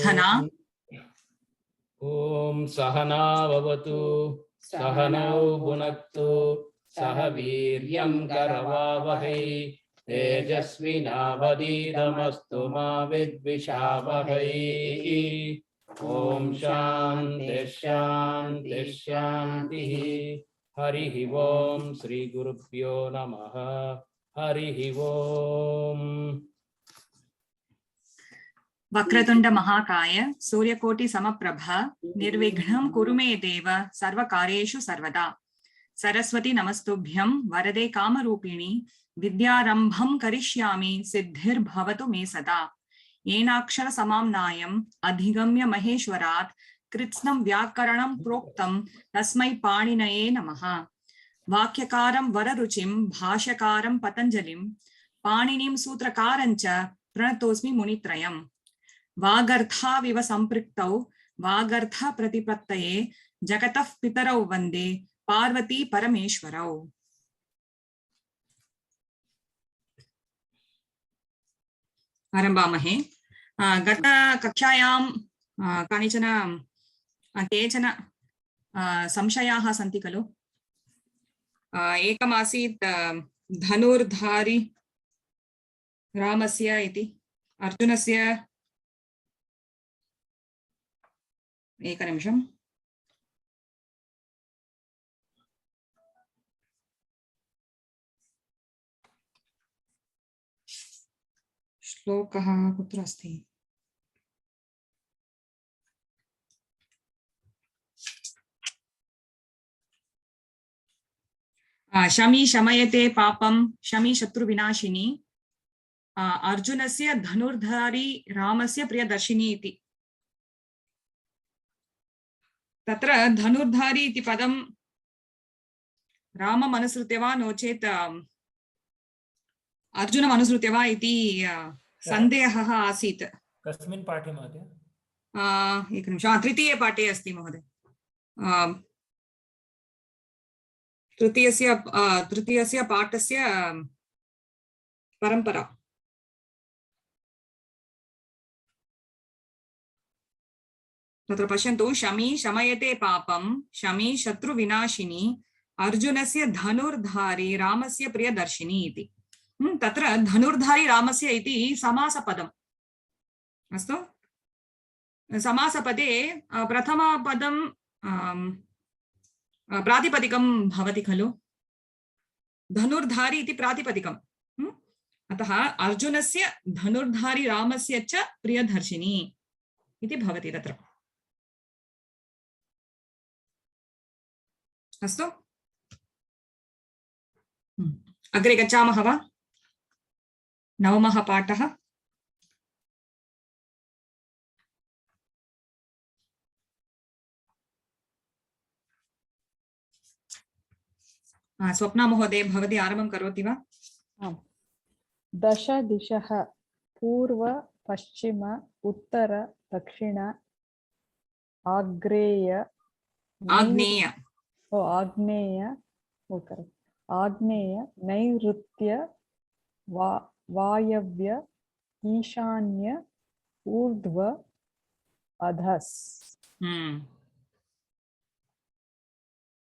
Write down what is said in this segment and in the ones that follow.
प्रार्थना। ओम सहना भवतु सहनौ भुनक्तु सह वीर्यं करवावहै तेजस्विनावधीतमस्तु मा विद्विषावहै। ओम शांति शांति शांति। हरिः ओम श्री गुरुभ्यो नमः। हरिः ओम। वक्रतुंड महाकाय सूर्यकोटि समप्रभ निर्विघ्नं कुरु मे देव सर्वकार्येषु सर्वदा। सरस्वती नमस्तुभ्यं वरदे कामरूपिणी विद्यारंभं करिष्यामि सिद्धिर्भवतु मे सदा। येनाक्षर समाम्नायम् अधिगम्य महेश्वरात् कृत्स्नं व्याकरणं प्रोक्तं तस्मै पाणिनये नमः। वाक्यकारं वररुचिं भाष्यकारं पतञ्जलिं पाणिनिं सूत्रकारं च प्रणतोऽस्मि मुनित्रयम्। वागर्थाविव सम्पृक्तौ वागर्थ प्रतिपत्तये जगतः पितरौ वन्दे पार्वती परमेश्वरौ। आरम्भामहे। गत कक्षायां कानिचन केचन संशयाः सन्ति खलु। एकमासीत् धनुर्धारी रामस्य इति अर्जुनस्य। एकनिमिषम्। श्लोकः कुत्र अस्ति? शमी शमयते पापं शमी शत्रुविनाशिनी अर्जुनस्य धनुर्धारी रामस्य प्रियदर्शिनी इति। तत्र धनुर्धारी इति पदं रामम् अनुसृत्य वा नो चेत् अर्जुनम् अनुसृत्य वा इति सन्देहः आसीत्। कस्मिन् पाठे महोदय? एकनिमिषं। तृतीये पाठे अस्ति महोदय। तृतीयस्य पाठस्य परम्परा। तत्र पश्यन्तु। शमी शमयते पापं शमी शत्रुविनाशिनी अर्जुनस्य धनुर्धारी रामस्य प्रियदर्शिनी इति। तत्र धनुर्धारी रामस्य इति समासपदम् अस्तु। समासपदे प्रथमपदं प्रातिपदिकं भवति खलु। धनुर्धारी इति प्रातिपदिकम्। अतः अर्जुनस्य धनुर्धारी रामस्य च प्रियदर्शिनी इति भवति तत्र। अस्तु। अग्रे गच्छामः वा? नवमः पाठः। स्वप्ना महोदय भवती आरम्भं करोति वा? दश दिशः पूर्व पश्चिम उत्तर दक्षिण आग्नेय नैऋत्य वायव्य ईशान्य ऊर्ध्व अधस्।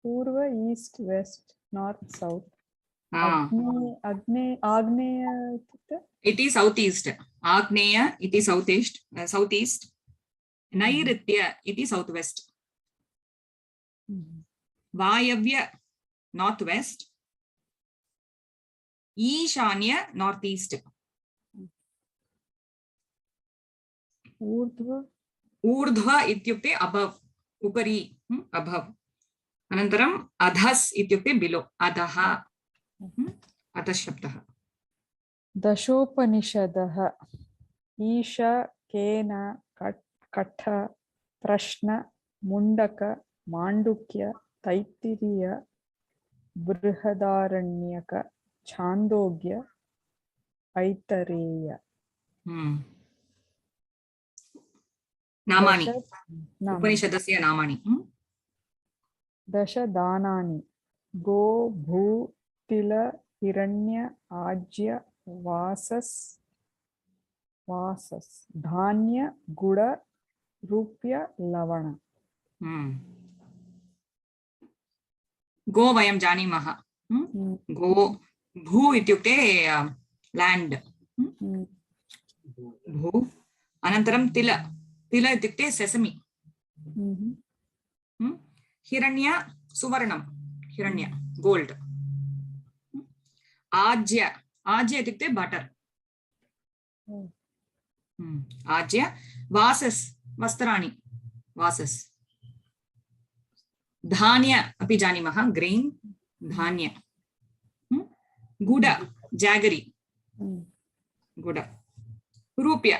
पूर्व ईस्ट वेस्ट नॉर्थ साउथ। आग्नेय इति साउथ ईस्ट। आग्नेय इति साउथ ईस्ट। नैऋत्य इति साउथ वेस्ट। वायव्य नॉर्थ वेस्ट। ईशान्य नॉर्थ ईस्ट। ऊर्ध्व इत्युक्ते अबव उपरि अबव। अनन्तरम् अधस् इत्युक्ते बिलो अधः अधः शब्दः। दशोपनिषदः ईश केन कठ प्रश्न मुंडक मांडुक्य तैत्तिरीय बृहदारण्यक छांदोग्य ऐतरेय। नामानि उपनिषदस्य नामानि। दश दानानि गो भू तिल हिरण्य आज्य वासस धान्य गुड़ रूप्य लवण गो वयं जानीमः गो भू इत्युक्ते लैंड भू अनन्तरं तिल तिल इत्युक्ते सेसमी हिरण्य सुवर्णं हिरण्य गोल्ड आज्य आज्य इत्युक्ते बटर आज्य वासस् वस्त्राणि वासस् धान्य अपि जानीमः ग्रेन धान्य गुड जैगरी गुड रूप्य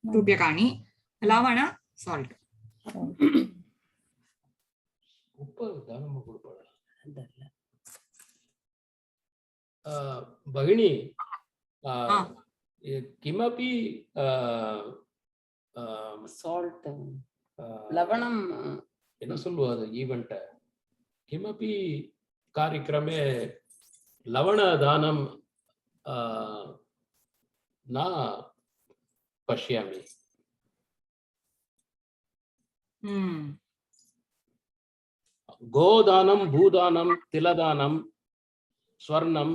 रूप्यकाणि लवण साल्ट ಉಪ್ಪು ದಾನಮ್ಮ ಕೊಡ್ಬೇಡ ಭಗಿನಿ किमपि साल्ट लवणं என்ன சொல்லுவாது ஈவென்ட் किमपि कार्यक्रमे लवणदानं न पश्यामि गोदानं भूदानं तिलदानं स्वर्णम्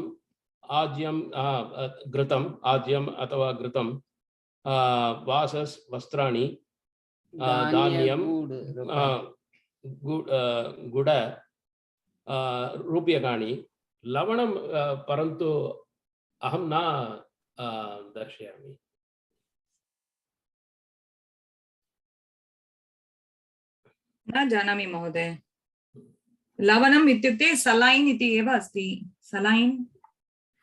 आज्यं घृतम् आज्यम् अथवा घृतं वासस् वस्त्राणि धान्यं गुड रूप्यकाणि लवणं परन्तु अहं न दर्शयामि न जानामि महोदय लवणम् इत्युक्ते सलाइन् इति एव अस्ति सलाइन्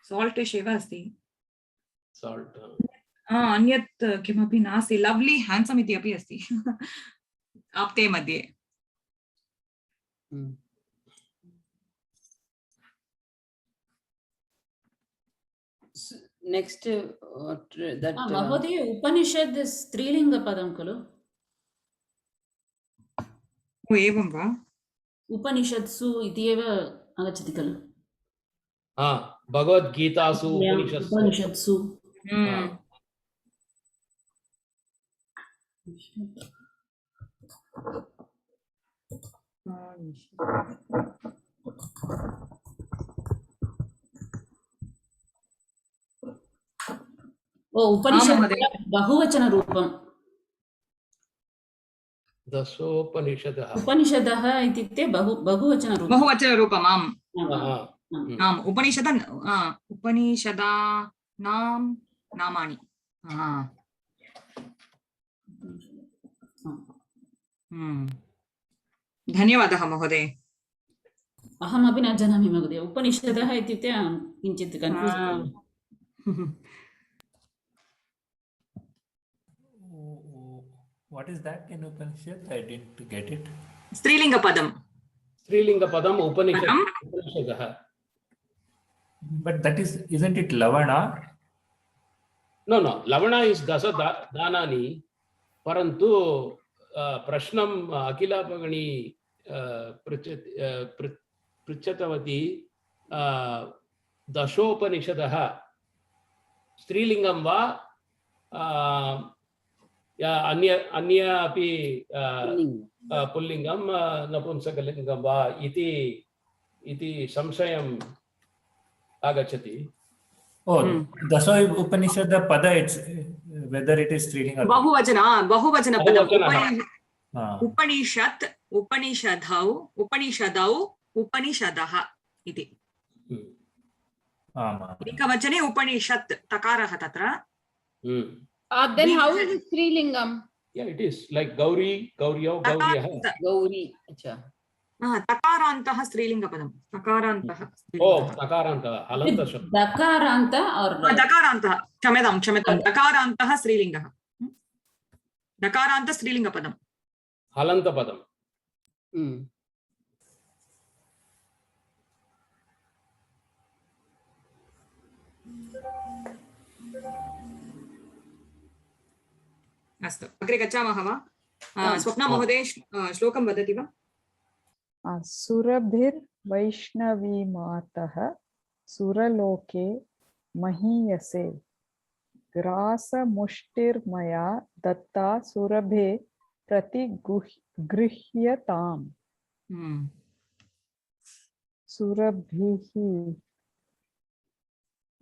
साल्ट् एव अस्ति साल्ट् अन्यत् किमपि नास्ति लव्ली हैंडसम इति अपि अस्ति आप्ते मध्ये नेक्स्ट that महोदय उपनिषद् स्त्रीलिङ्गपदं खलु एवं वा उपनिषत्सु इति एव आगच्छति खलु भगवद्गीतासु उपनिषत्सु उपनिषत् बहुवचन रूपं दशोपनिषदः उपनिषदः इत्युक्ते बहुवचन रूपम् आम् आम् उपनिषदानां नामानि धन्यवादः महोदय अहमपि न जानामि महोदय उपनिषदः इत्युक्ते किञ्चित् confuse What is that in Upanishad? I didn't get it. स्त्रीलिङ्गपदम् उपनिषदः. But that isn't it Lavana? No, Lavana is dasa danani. Parantu prashnam Akila Bhagani pritchatavati dashopanishadaha स्त्रीलिङ्गं वा अन्य अपि पुल्लिङ्गं नपुंसकलिङ्गं वा इति संशयम् आगच्छति. Oh, Dasa Upanishad pada, it's whether it is Strilinga. बहुवचन पदम् उपनिषत् उपनिषदौ उपनिषदः इति एकवचने उपनिषत् तकारः तत्र. Then how is it Strilingam? Yeah, it is like Gauri, Gauriyau, Gauriyah. Gauri. Acha. तकारान्तः स्त्रीलिङ्गपदं तकारान्तः तकारान्तः हलन्त शब्दः दकारान्त और दकारान्तः क्षम्यतां दकारान्तः स्त्रीलिङ्गः दकारान्त स्त्रीलिङ्गपदं हलन्तपदम्. अस्तु अग्रे गच्छामः वा? स्वप्ना महोदय श्लोकं वदति वा? सुरभिर्वैष्णवीमातः सुरलोके महीयसे ग्रासमुष्टिर्मया दत्ता सुरभे प्रतिगृह्यताम् सुरभिः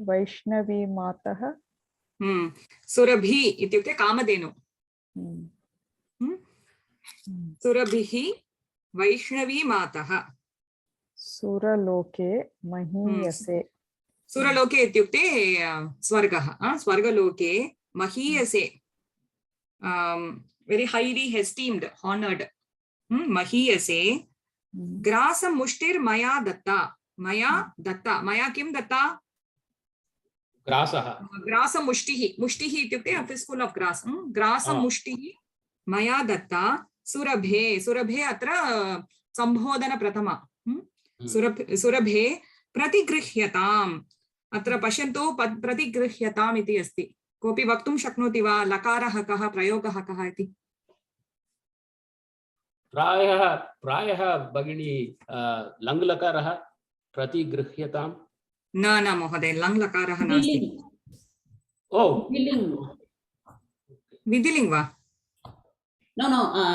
वैष्णवी मातः सुरभि इत्युक्ते कामधेनु सुरभिः वैष्णवी मातः सुरलोके महीयसे सुरलोके इत्युक्ते स्वर्गः स्वर्गलोके महीयसे very highly esteemed honored महीयसे ग्रासमुष्टिर् मया दत्ता मया किं दत्ता ग्रासः ग्रासमुष्टिः मुष्टिः इत्युक्ते fistful of grass ग्रासमुष्टिः मया दत्ता सुरभे सुरभे अत्र संबोधन प्रथमा सुरभे प्रतिगृह्यताम् अत्र पश्यन्तु प्रतिगृह्यताम् इति अस्ति कोऽपि वक्तुं शक्नोति वा लकारः कः प्रयोगः कः इति प्रायः भगिनी लङ् लकारः प्रतिगृह्यताम् न महोदय लङ् लकारः नास्ति ओ विधिलिङ्ग् वा No,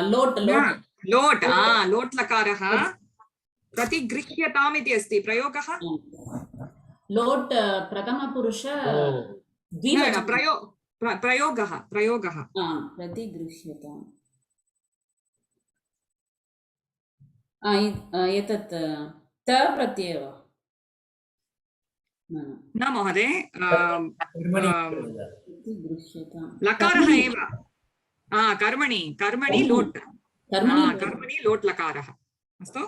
lot. लोट् लकारः प्रतिगृह्यताम् इति अस्ति प्रयोगः Lot प्रथमपुरुष प्रयोगः प्रतिगृह्यताम् एतत् त प्रत्ययः न महोदय प्रतिगृह्यताम् लकारः एव कर्मणि लोट् लकारः अस्तु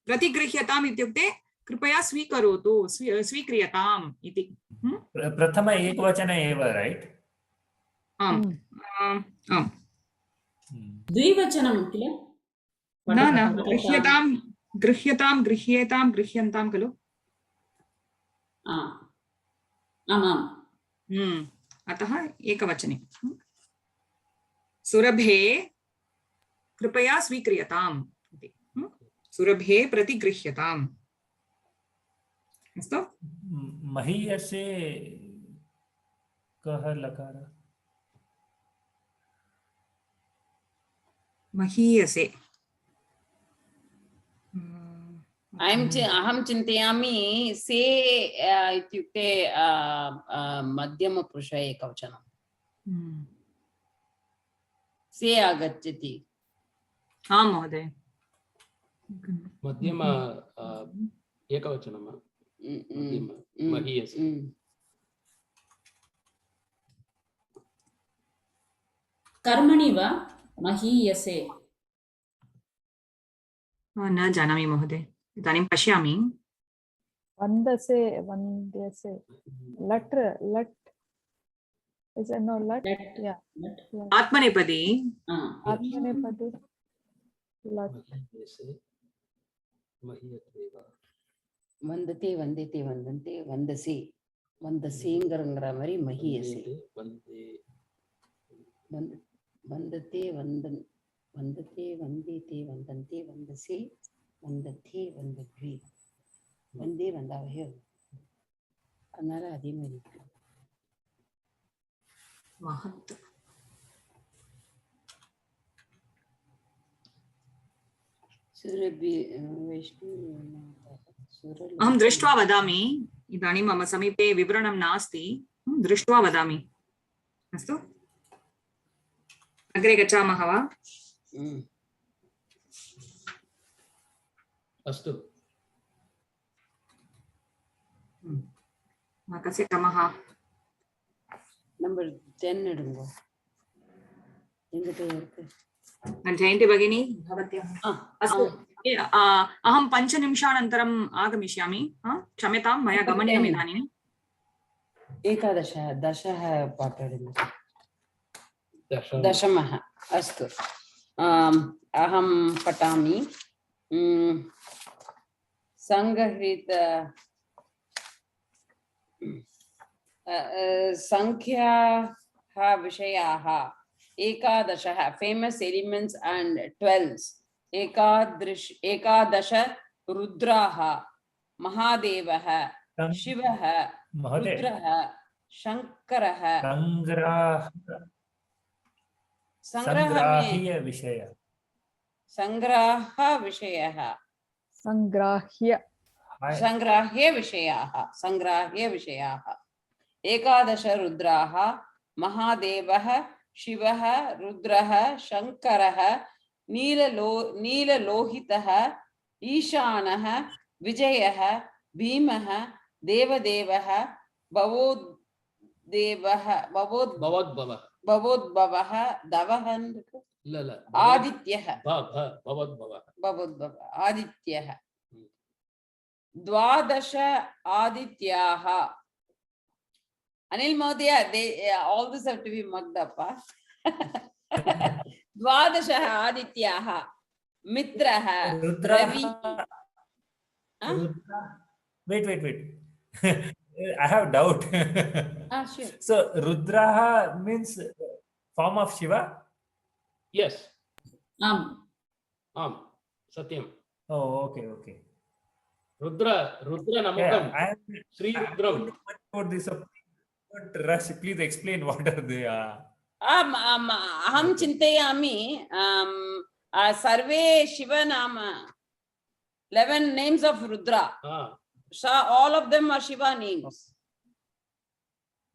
प्रतिगृह्यताम् इत्युक्ते कृपया स्वीकरोतु स्वीक्रियताम् इति प्रथम एकवचन एव राइट आम् द्विवचनं किल न गृह्यताम् गृह्यन्तां खलु आमाम् अतः एकवचने सुरभे कृपया स्वीक्रियताम् इति सुरभे प्रतिगृह्यताम् अस्तु महीयसे कः लकारः महीयसे अहं चिन्तयामि से इत्युक्ते मध्यमपुरुष एकवचनं से आगच्छति आं महोदय मध्यम एकवचनं महीयसे कर्मणि वा महीयसे न जानामि महोदय इदानीं पश्यामि वन्दसे लट् is no lat yeah आत्मनेपदी आत्मनेपदी lat वन्दते वन्दते वन्दन्ते वन्दसे वन्दसेंगरंगற மாதிரி மஹியசே वन्दते वन्दन् वन्दते वन्देते वन्दन्ते वन्दसे वन्दते वन्दद्वे वन्दे वन्दावहे அதனால அதே மாதிரி महत् अहं दृष्ट्वा वदामि इदानीं मम समीपे विवरणं नास्ति दृष्ट्वा वदामि अस्तु अग्रे गच्छामः वा अस्तु कस्य क्रमः नंबर 10 எடுங்க எங்க போய் இருக்கு जयन्ती भगिनी भवत्याः अस्तु अहं 5 निमिषानन्तरम् आगमिष्यामि क्षम्यतां मया गमनीयम् इदानीं दशः पाठयामि दशमः अस्तु अहं पठामि संगृहीत संख्याः विषयाः एकादशः फेमस एलिमेंट्स एंड 12 एकादश रुद्राः महादेवः शिवः रुद्रः शंकरः संग्रह में संग्राह्य विषय संग्रह विषयः संग्राह्य संग्राह्य विषयाः संग्राह्य विषयाः एकादश रुद्राः महादेवः शिवः रुद्रः शङ्करः नीललोहितः ईशानः विजयः भीमः देवदेवः भवोद्भवः दवहन् आदित्यः भवोद्भवः आदित्यः द्वादश आदित्याः Anil Mhodaya, all this have to be mugged up. Dvadasha Adityaha, Mitraha, Ravi. Wait. I have doubt. Sure. So Rudraha means form of Shiva? Yes. आम् Satyam. Oh, okay. Rudra Namakam. Sri Rudram. Rush, please explain what are they. Aham chintayami sarve Shiva nama 11 names of Rudra. So all of them are Shiva names.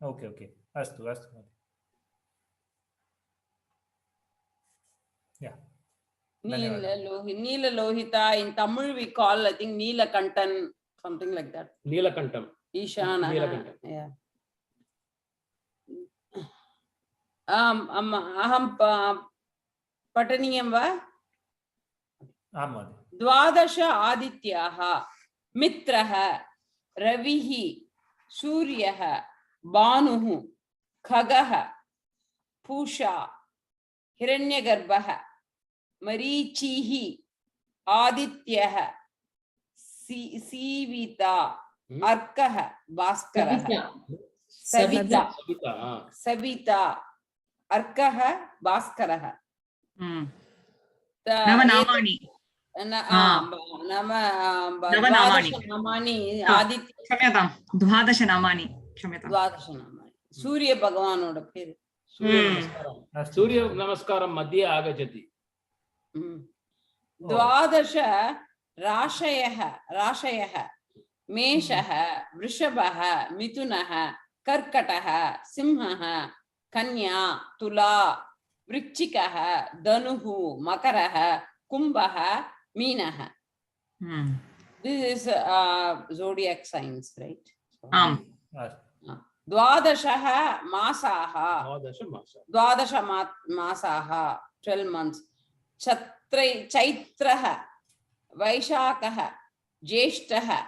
Okay. Astu. Yeah. Neela Lohita, in Tamil we call, I think, Neelakantan, something like that. Neelakantam. Ishana. Neelakantam. Yeah. Aham pataniyam va? Dvadasha Adityaha, Mitraha, Ravihi, Suryaha, Banuhu, Khagaha, Pusha, Hiranyagarbhaha, Marichihi, Adityaha, Sivita, Arkaha, Bhaskaraha, Sabita, Arkaha, Bhaskaraha. Navanamani. Navanamani. Kshamyatam. Dvadashanamani. Dvadashanamani. Surya Bhagavanoda peru. Surya Namaskaram Madhya Agajati. Dvadasha Rashayaha, Meshaha, Vrishabhaha, Mitunaha, Karkataha, Simhaha, Kanya, Tula, Vrichikaha, Danuhu, Makaraha, Kumbhaha, Meenaha. This is zodiac signs, right? Dvadashaha Masaha. Dvadasha Masaha, 12 months. Chaitraha, Vaishakaha, Jeshtaha,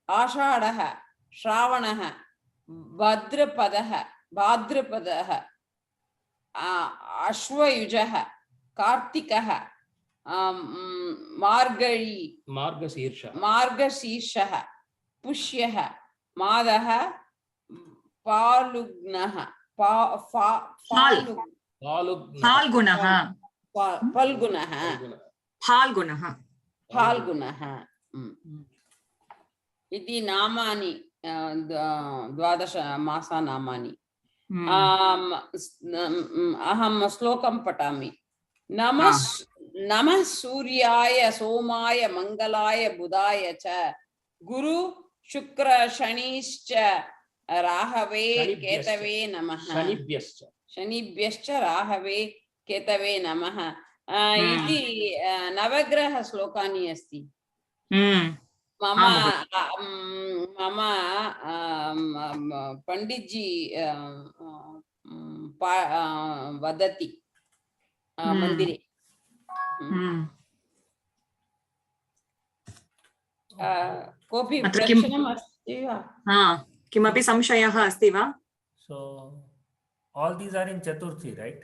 Ashadaha, Shravanaha, Bhadrapadaha, Ashwayujaha, Kartikaha, Margashirshaha, Pushyaha, Madaha, Palugnaha, Phalgunaha. Iti namani dvadasha masa namani. Aham slokam patami. Namah Suryaya Somaya Mangalaya Budaya cha Guru Shukra Shanischa Rahave Ketave Namaha. Shanibhyascha Rahave Ketave Namaha. Iti Navagraha Slokani asti. Mama Panditji Vadati Mandire. Kopi prashnam asti va? Kimapi samshayah asti va? So all these are in Chaturthi, right?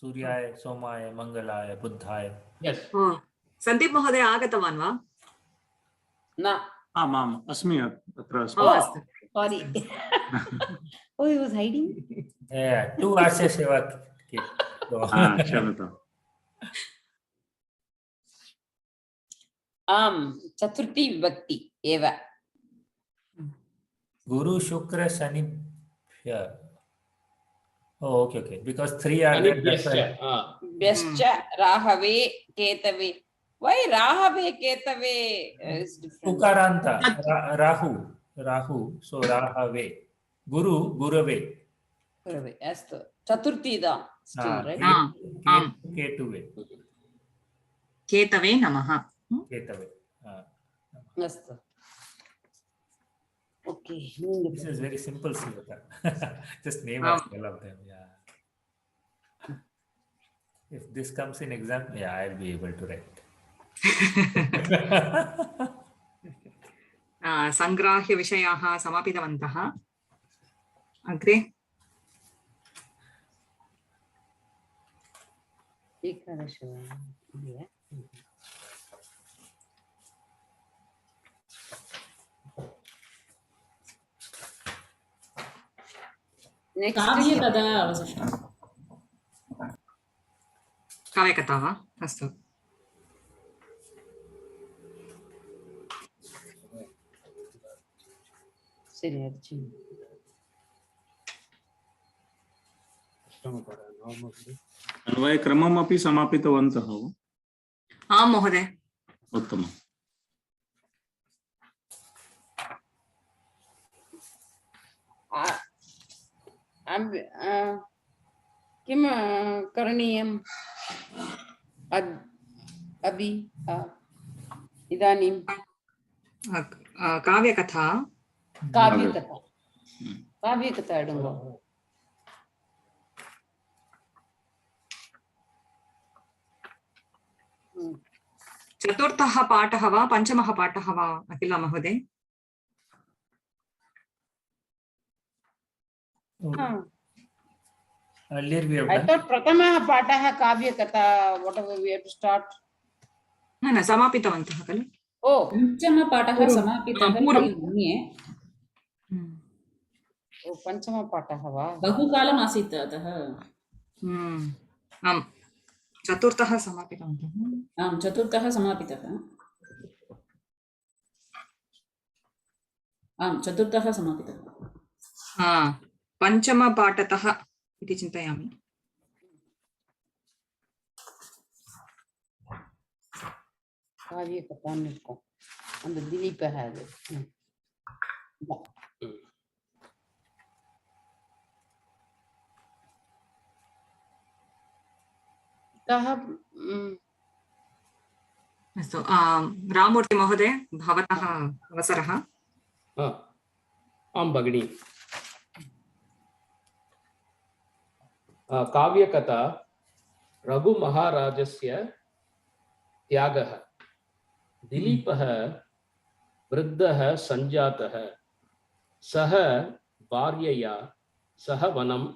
Suryaya, Somaya, Mangalaya, Buddhaya. Yes. Sandeep Mahoday agatavan va? Na. Ma'am, asmi atra asmi. Oh, sorry. Oh, he was hiding. Yeah, 2 Asya Seva. Kshamata. Chaturthi Vibhakti eva. Guru Shukra Shani. Yeah. Oh, okay. Because 3 are there. That's अनिभ्यश्च why. Vyascha, Rahave, Ketave. Why Rahave, Ketave is different? Ukaranta. Rahu. So Rahave. Guru, Gurave. Gurave, astu. Chaturthi da, still, right? Ketuve. केतवे नमः Ketave. Astu. Okay. This is very simple, Sivata. Just name of all of them. Yeah. If this comes in exam, yeah, I'll be able to write. संग्राह्य विषयाः समापितवन्तः अग्रे Next काव्य कदा अवशिष्टम् काव्यकथा वा अस्तु Seri Arjun. अन्वयक्रमम् अपि समापितवन्तः वा? आं महोदय उत्तमम्। किं करणीयम् अभि इदानीं काव्यकथा काव्यकथा इडुङ्गो चतुर्थः पाठः वा पञ्चमः पाठः वा अखिल महोदय Earlier we have I done. thought प्रथमः पाठः काव्यकथा whatever we have to start. न समापितवन्तः खलु Oh, पञ्चमपाठः समापितः इति मन्ये पञ्चमपाठः वा? बहुकालम् आसीत् अतः आम् चतुर्थः समापितवन्तः आं चतुर्थः समापितः आं चतुर्थः समापितः पञ्चमपाठतः इति चिन्तयामि काव्यकथा निष्कम् அந்த திலீபः அது कः अस्तु राममूर्ति महोदय भवतः अवसरः आं भगिनी काव्यकथा रघुमहाराजस्य त्यागः दिलीपः वृद्धः सञ्जातः सः भार्यया सह वनम्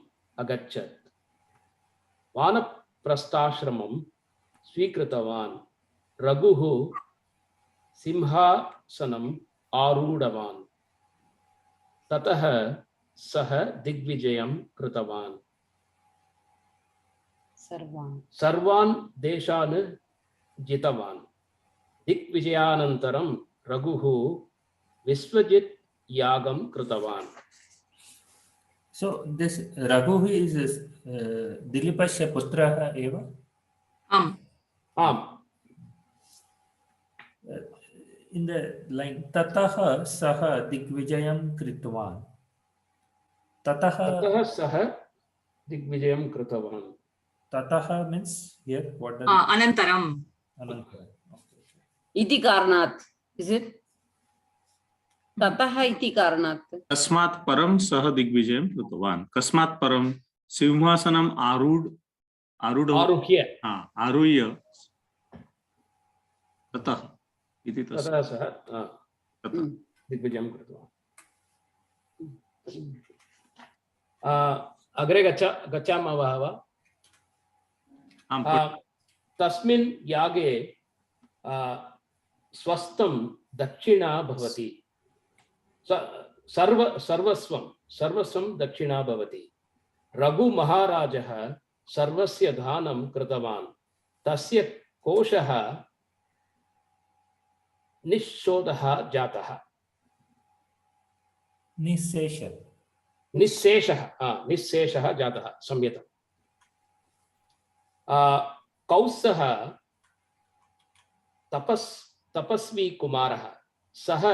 अगच्छत् वानप्रस्थाश्रमं स्वीकृतवान् रघुः सिंहासनम् आरूढवान् ततः सः दिग्विजयं कृतवान् सर्वान् देशान् जितवान् दिग्विजयानन्तरं रघुः विश्वजित् यागं कृतवान् So this Raghu is Dilipasya putrah eva? आम् In the line Tataha Saha Digvijayam Kritvan. ततः सः दिग्विजयं कृतवान् Tataha means here what does अनन्तरं Anantara. इति कारणात् is it ततः इति कारणात् तस्मात् परं सः दिग्विजयं कृतवान् कस्मात् परं सिंहासनम् आरूढ्य ततः इति ततः सः दिग्विजयं कृतवान् अग्रे गच्छामः वा तस्मिन् यागे स्वस्थं दक्षिणा भवति सर्वस्वं दक्षिणा भवति रघुमहाराजः सर्वस्य दानं कृतवान् तस्य कोशः निःशोधः जातः निःशेषः जातः सम्यक् कौत्सः तपस्वी कुमारः सः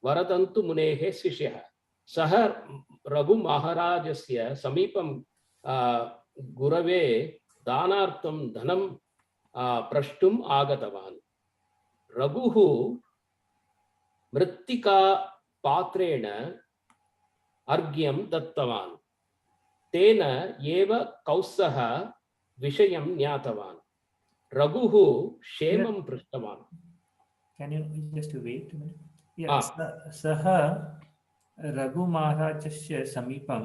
वरतन्तु मुनेः शिष्यः सः रघुमहाराजस्य समीपं गुरवे दानार्थं धनं प्रष्टुम् आगतवान् रघुः मृत्तिका पात्रेण अर्घ्यं दत्तवान् तेन एव कौत्सः विषयं ज्ञातवान् रघुः क्षेमं पृष्टवान् Can you just wait a minute? Yeah, सः रघुमहाराजस्य समीपं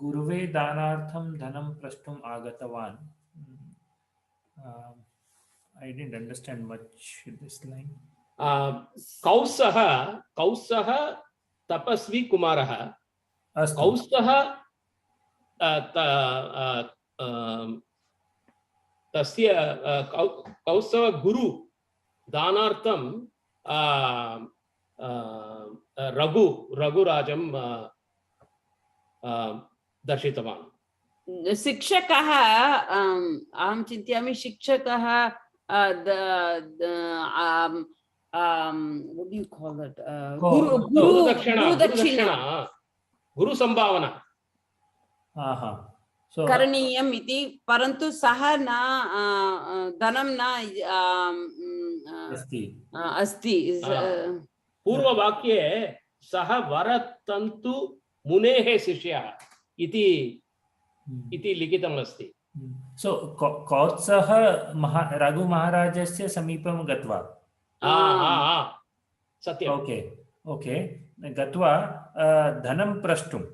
गुरुवे दानार्थं धनं प्रष्टुम् आगतवान्. I didn't understand much this line. कौत्सः तपस्वी कुमारः कौत्सः तस्य कौत्सव गुरु दानार्थं रघुराजं दर्शितवान् शिक्षकः अहं चिन्तयामि शिक्षकः what do you call that गुरु संभावना So करणीयम् इति परन्तु सः न धनं न अस्ति पूर्ववाक्ये सः वरतन्तु मुनेः शिष्यः इति लिखितम् अस्ति So कौत्सः रघुमहाराजस्य समीपं गत्वा सत्यम् ओके गत्वा धनं प्रष्टुम्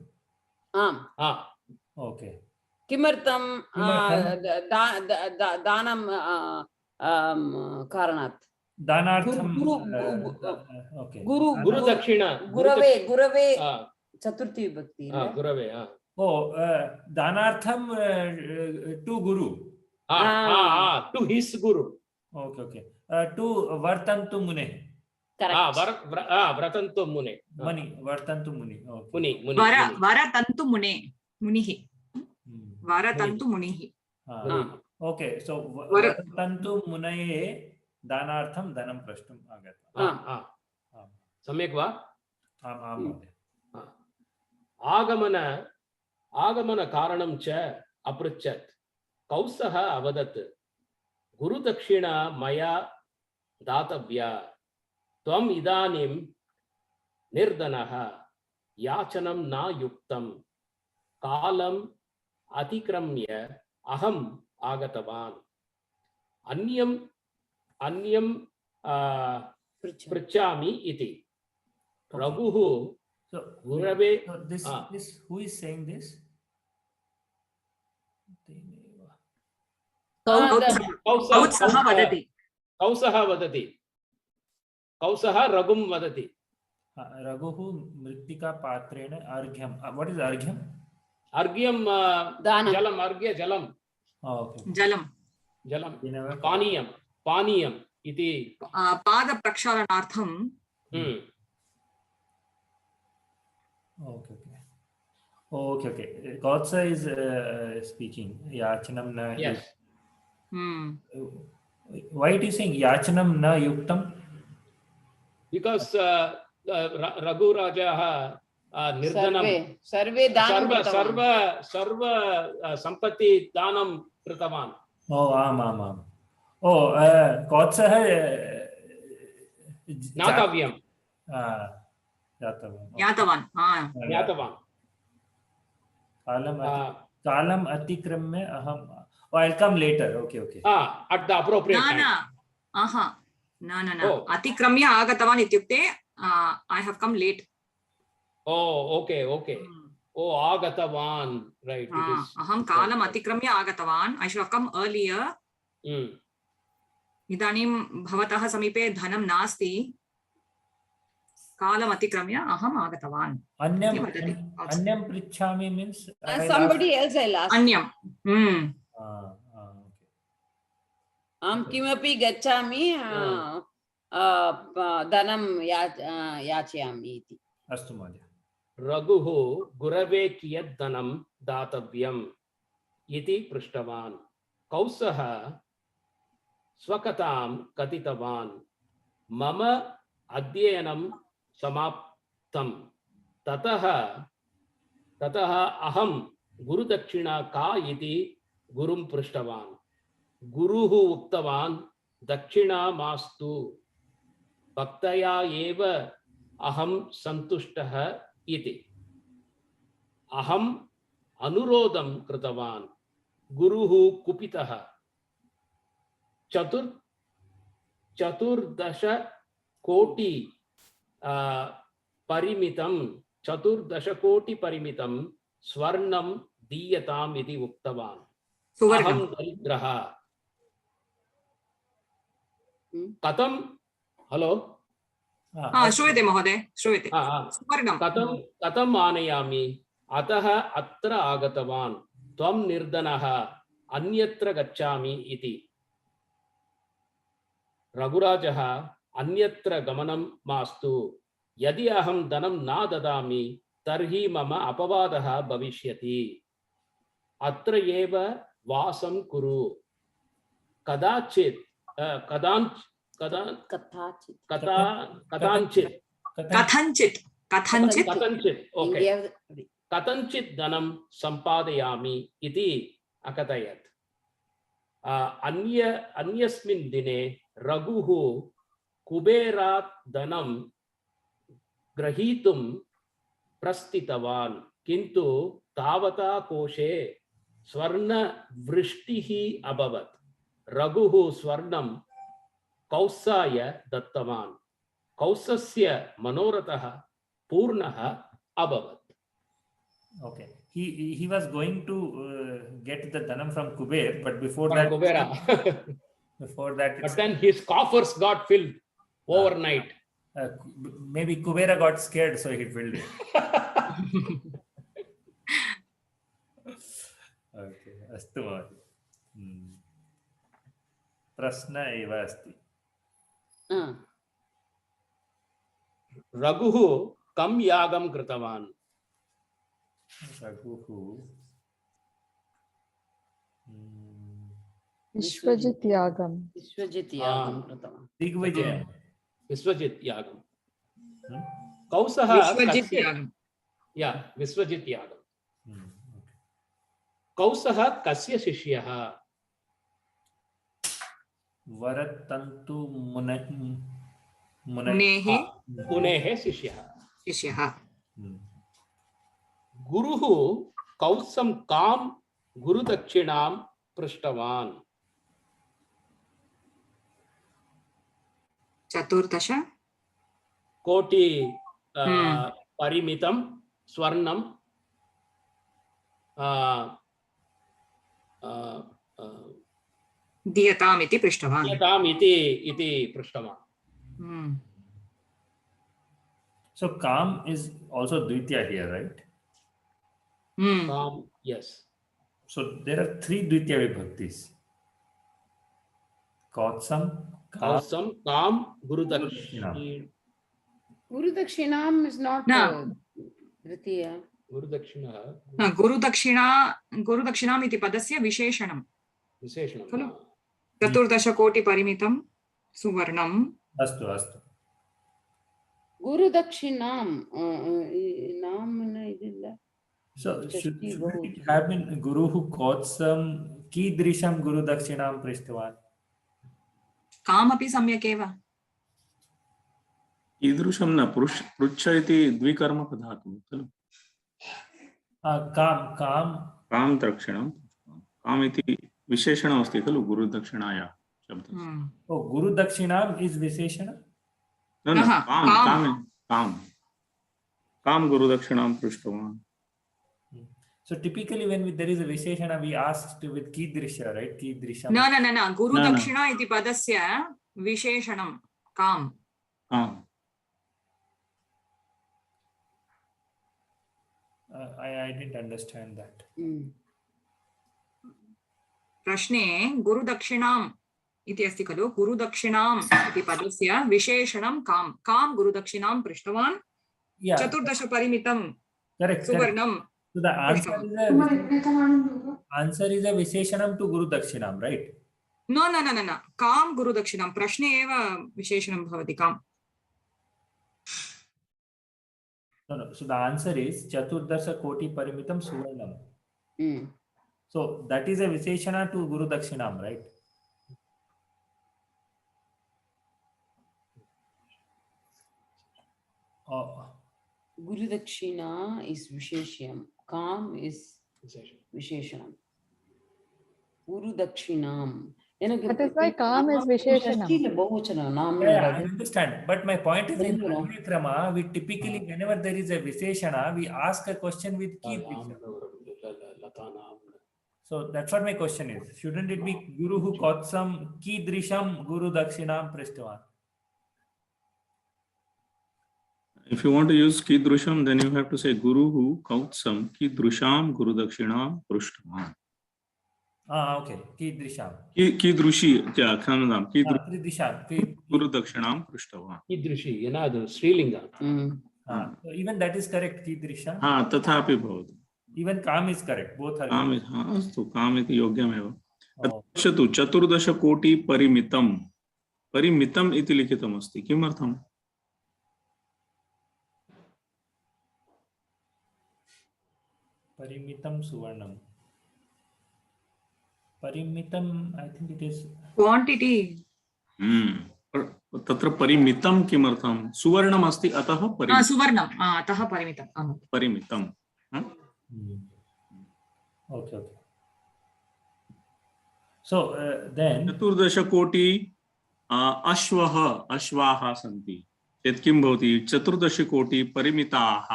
ओके किमर्थं दानं कारणात् गुरवे चतुर्थी विभक्ति गुरवे दानार्थं to Guru to his Guru okay to वर्तन्तु मुने व्रतन्तु मुने वर्तन्तु मुनि वरतन्तु मुने मुनिः वरतन्तु मुनिः ओके सो वर्तन्तु मुनये दानार्थं धनं प्रष्टुम् आगतवान् सम्यक् वा आम् आगमन कारणं च अपृच्छत् कौत्सः अवदत् गुरुदक्षिणा मया दातव्या त्वम् इदानीं निर्धनः याचनं न युक्तं कालम् अतिक्रम्य अहम् आगतवान् अन्यं पृच्छामि इति रघुः गुरवे who is saying this कौत्सः रघुं वदति रघुः मृत्तिका पात्रेण अर्घ्यं what is अर्घ्यं जलं पानीयम् इति पादप्रक्षालनार्थं Okay. Kautsa is speaking. Yachanam na. Yes. Why it is saying Yachanam na yuktam? Because Raghu Raja nirdanam सर्वे दानं सर्व सम्पत्ति दानं कृतवान् आम् Kautsa ज्ञातव्यं ज्ञातवान् कालम अतिक्रम्य अहम I'll come later. Okay. At the appropriate time. No. अतिक्रम्य आगतवान् इत्युक्ते I have come late. Okay. आगतवान्, right. अहं कालम् अतिक्रम्य आगतवान्. I should have come earlier. इदानीं भवतः समीपे धनं नास्ति. कालम् अतिक्रम्य अहम् आगतवान्. अन्यं पृच्छामि means somebody else I'll ask. अन्यं अहं किमपि गच्छामि धनं याचयामि इति। अस्तु महोदय। रघुः गुरवे कियत् धनं दातव्यम् इति पृष्टवान्। कौसः स्वकथां कथितवान्। मम अध्ययनं समाप्तं। ततः अहं गुरुदक्षिणा का इति गुरुं पृष्टवान्। गुरुः उक्तवान् दक्षिणा मास्तु, भक्तया एव अहं सन्तुष्टः इति। अहम् अनुरोधं कृतवान्। गुरुः कुपितः। 14 कोटि परिमितं स्वर्णं दीयताम् इति उक्तवान्। अहं दरिद्रः। कथं हेलो श्रूयते महोदय, श्रूयते। कथम् आनयामि? अतः अत्र आगतवान्। त्वं निर्धनः, अन्यत्र गच्छामि इति। रघुराजः अन्यत्र गमनं मास्तु। यदि अहं धनं न ददामि तर्हि मम अपवादः भविष्यति। अत्र एव वासं कुरु। कदाचित् धनं सम्पादयामि इति अकथयत्। अन्यस्मिन् दिने रघुः कुबेरात् धनं ग्रहीतुं प्रस्थितवान्, किन्तु तावता कोशे स्वर्णवृष्टिः अभवत्। रघुः स्वर्णं कौसाय दत्तवान्। कौसस्य मनोरथः पूर्णः अभवत्। Okay. He was going to get the dhanam from Kuber, but before From that, Kubera. But then his coffers got filled overnight. Maybe Kubera got scared, so he filled it. Okay, अस्तु महोदय। प्रश्न एव अस्ति। रघुः कं यागं कृतवान्? रघुः विश्वजित् यागम्। विश्वजित् यागं कृतवान्। दिग्विजयं। विश्वजित् यागं। कौसः विश्वजित् यागं। कौसः कस्य शिष्यः? वरतन्तु मुनेः शिष्यः। गुरुः कौसं कां गुरुदक्षिणां पृष्टवान्? 14 कोटि परिमितं स्वर्णं दीयताम् इति पृष्टवान्। So Kam is also Dvitiya here, right? Kam, yes. So there are 3 Dvitiya vibhaktis. Kautsam, Kam, Gurudakshina. Gurudakshinam is not Dvitiya. गुरुदक्षिणाम् इति पदस्य विशेषणं खलु। 14 कोटि परिमितं सुवर्णम्। अस्तु अस्तु। Gurudakshinam नाम इदिल्ल। So should it have been Guruhu Kautsam कीदृशं गुरुदक्षिणां पृष्टवान्? कामपि सम्यक् एव। ईदृशं न पृच्छ इति द्विकर्मकधातुः खलु। काम दक्षिणं काम इति विशेषणम् अस्ति खलु गुरुदक्षिणाया शब्दः। गुरुदक्षिणाम् इस् विशेषण? न काम गुरुदक्षिणां पृष्टवान्। So typically when there is a visheshana we asked with कीदृश, right? कीदृशं। न गुरुदक्षिणा इति पदस्य विशेषणं काम। I didn't understand that. प्रश्ने गुरुदक्षिणां इति अस्ति खलु गुरुदक्षिणाम् इति पदस्य विशेषणं काम् कां गुरुदक्षिणां पृष्टवान् Yeah, 14 परिमितं correct. सुवर्णं So the answer is a Visheshanam to Guru Dakshinam, right? न न न न न कां गुरुदक्षिणां प्रश्ने एव विशेषणं भवति काम् No, no. So the answer is Chaturdasha Koti Parimitam Suvarnam. So that is a Visheshana to Guru Dakshinam, right? Guru Dakshina is Visheshyam. Kam is Visheshanam. Guru Dakshinam. That is why Kam is Visheshanam. Yeah, I understand. But my point is in Anvaya Krama, we typically, whenever there is a Visheshana, we ask a question with Kidrisha. So that's what my question is. Shouldn't it be Guru who Kotsam Kidrisham Guru Dakshinam Prishtavan? If you want to use Kidrusham, then you have to say Guru hu Kautsam Kidrusham Guru Dakshinam Prushtavan. Okay. Kidrisham. Kidrushi, Khanadam, Kidrisham. Guru Dakshinam Prushtavan. Kidrushi, the Srilinga. So even that is correct, Kidrisham. Tathapi bhavati. Even Kam is correct. Both are Kam is, astu, Kam iti yogyam eva. Pashatu, Chaturdasha Koti Parimitam. Parimitam iti likitam asti. Kimartham? Parimitam Suvarnam. Parimitam, I think it is quantity तत्र परिमितं किमर्थं सुवर्णम् अस्ति अतः सुवर्णम् अतः परिमितं परिमितं okay. So then 14 कोटि अश्वः अश्वाः सन्ति चेत् किं भवति 14 कोटि परिमिताः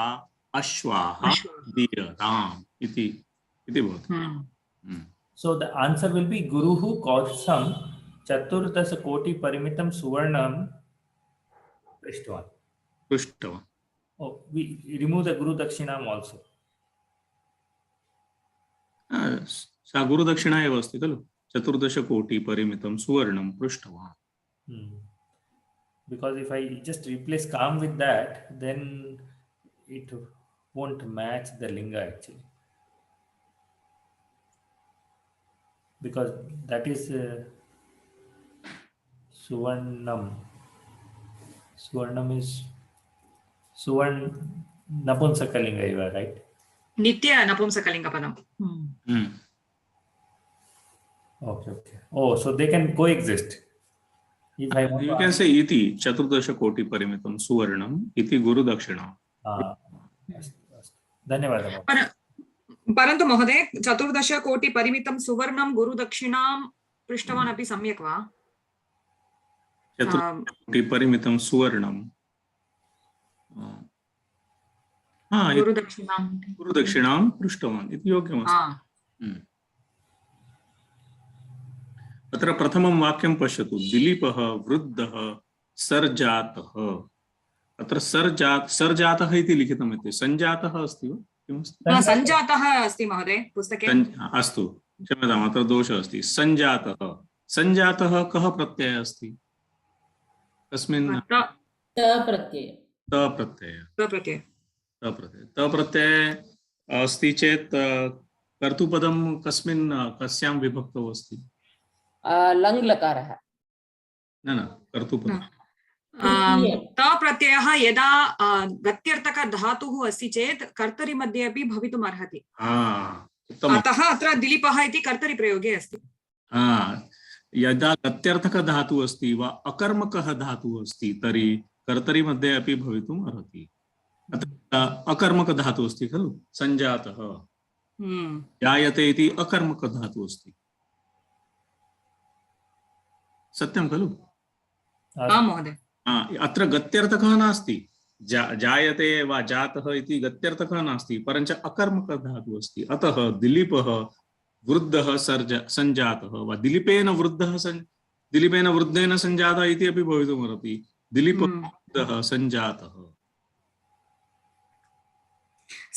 अश्वाः दीयताम् इति भवति. So the answer will be Guruhu Kautsam Chaturdasa Koti Parimitam Suvarnam Prishtavan. Oh, we remove the Guru Dakshinam also. सा गुरु दक्षिणा एव अस्ति खलु 14 कोटि परिमितं सुवर्णं पृष्टवान्. Because if I just replace Kam with that, then it won't match the linga actually. Because that is Suvarnam. Suvarnam is Suvarn Napunsakalinga, right? Nitya Napumsakalinga padam. Okay. Oh, so they can coexist. If I want you can say iti 14 koti parimitam suvarnam iti guru dakshina. धन्यवादः. परन्तु महोदय 14 कोटि परिमितं सुवर्णं गुरु दक्षिणां पृष्टवान् अपि सम्यक् वा? 14 कोटि परिमितं सुवर्णं गुरु दक्षिणां पृष्टवान् इति योग्यमस्ति. अत्र प्रथमं वाक्यं पश्यतु दिलीपः वृद्धः सर्जातः. अत्र सर्जातः इति लिखितमस्ति. सञ्जातः अस्ति वा? किमस्ति? सञ्जातः अस्ति महोदय पुस्तके. अस्तु क्षम्यताम् अत्र दोषः अस्ति. सञ्जातः सञ्जातः कः प्रत्ययः अस्ति? कस्मिन्? तप्रत्यय अस्ति चेत् कर्तृपदं कस्यां विभक्तौ अस्ति? लङ्लकारः. न कर्तृपदं प्रत्ययः यदा गत्यर्थक धातुः अस्ति चेत् कर्तरि मध्ये अपि भवितुम् अर्हति. अतः अत्र दिलीपः इति कर्तरि प्रयोगे अस्ति. यदा गत्यर्थक धातुः अस्ति वा अकर्मकः धातुः अस्ति तर्हि कर्तरि मध्ये अपि भवितुम् अर्हति. अकर्मक धातुः अस्ति खलु सञ्जातः. जायते इति अकर्मक धातुः अस्ति. सत्यं खलु? महोदय. अत्र गत्यर्थकः नास्ति. जायते वा जातः इति गत्यर्थकः नास्ति परञ्च अकर्मक धातुः अस्ति. अतः दिलीपः वृद्धः सञ्जातः वा दिलीपेन वृद्धेन सञ्जातः इति अपि भवितुमर्हति. दिलीपः वृद्धः सञ्जातः.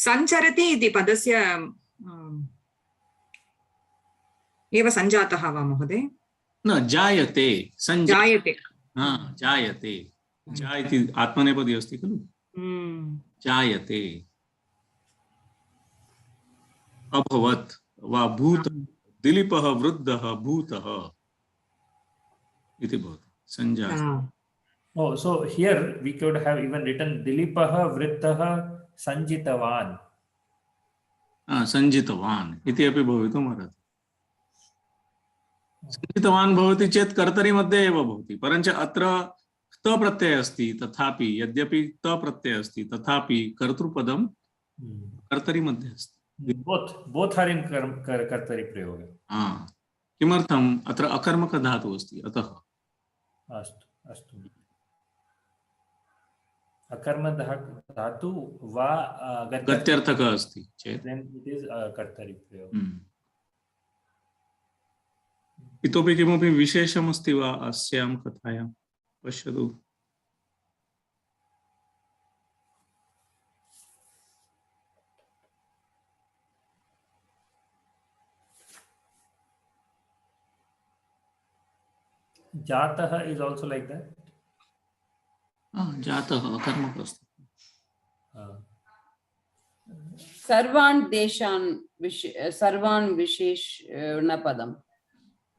सञ्चरति इति पदस्य एव सञ्जातः वा महोदय? न जायते जायते जायते जा इति आत्मनेपदी अस्ति खलु जायते अभवत् वा भूत दिलीपः वृद्धः भूतः इति भवति संजाते. Oh, so here we could have even written Dilipah Vrittah Sanjitavan. संजितवान् इति अपि भवितुमर्हति. संजितवान् भवति चेत् कर्तरि मध्ये एव भवति, परञ्च अत्र त प्रत्यय अस्ति, तथापि यद्यपि त प्रत्यय अस्ति तथापि कर्तृपदं कर्तरि मध्ये अस्ति. Both are in कर्तरि प्रयोगे. किमर्थम्? अत्र अकर्मक धातुः अस्ति, अतः. अस्तु अस्तु. अकर्म धातु वा गत्यर्थकः अस्ति चेत् then it is कर्तरि प्रयोग. इतोपि किमपि विशेषम् अस्ति वा अस्यां कथायां? पश्यतु. जातः is also like that. जातः अकर्मक अस्ति. सर्वान् देशान् सर्वान् विशेषणपदम्.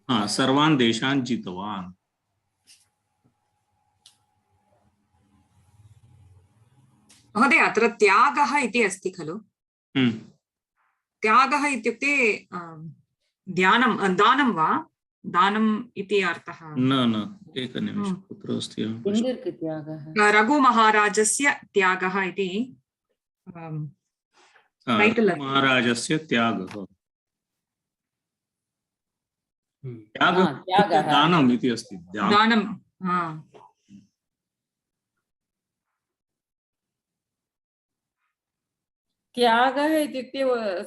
सर्वान् देशान् जितवान्. महोदय अत्र त्यागः इति अस्ति खलु? त्यागः इत्युक्ते दानं वा? दानम् इति अर्थः? न एकनिमिषं, कुत्र अस्ति? रघुमहाराजस्य त्यागः इति महाराजस्य त्यागः. त्यागः दानम् इति अस्ति. दानं. त्यागः इत्युक्ते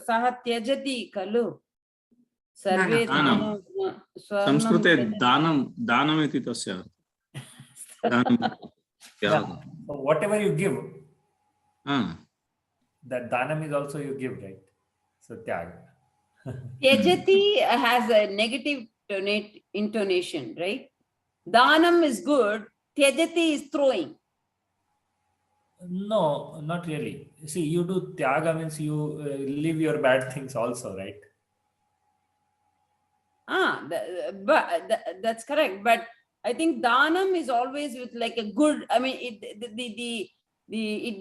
सः त्यजति खलु. सर्वे संस्कृते दानम् इति तस्य अर्थः. Whatever you give, that danam is also you give, right? So tyaga. Tyajati has a negative intonation, right? Danam is good. Tyajati is throwing. No, not really. See, you do tyaga means you leave your bad things also, right? That's correct. But I think danam is always with like a good. I mean, it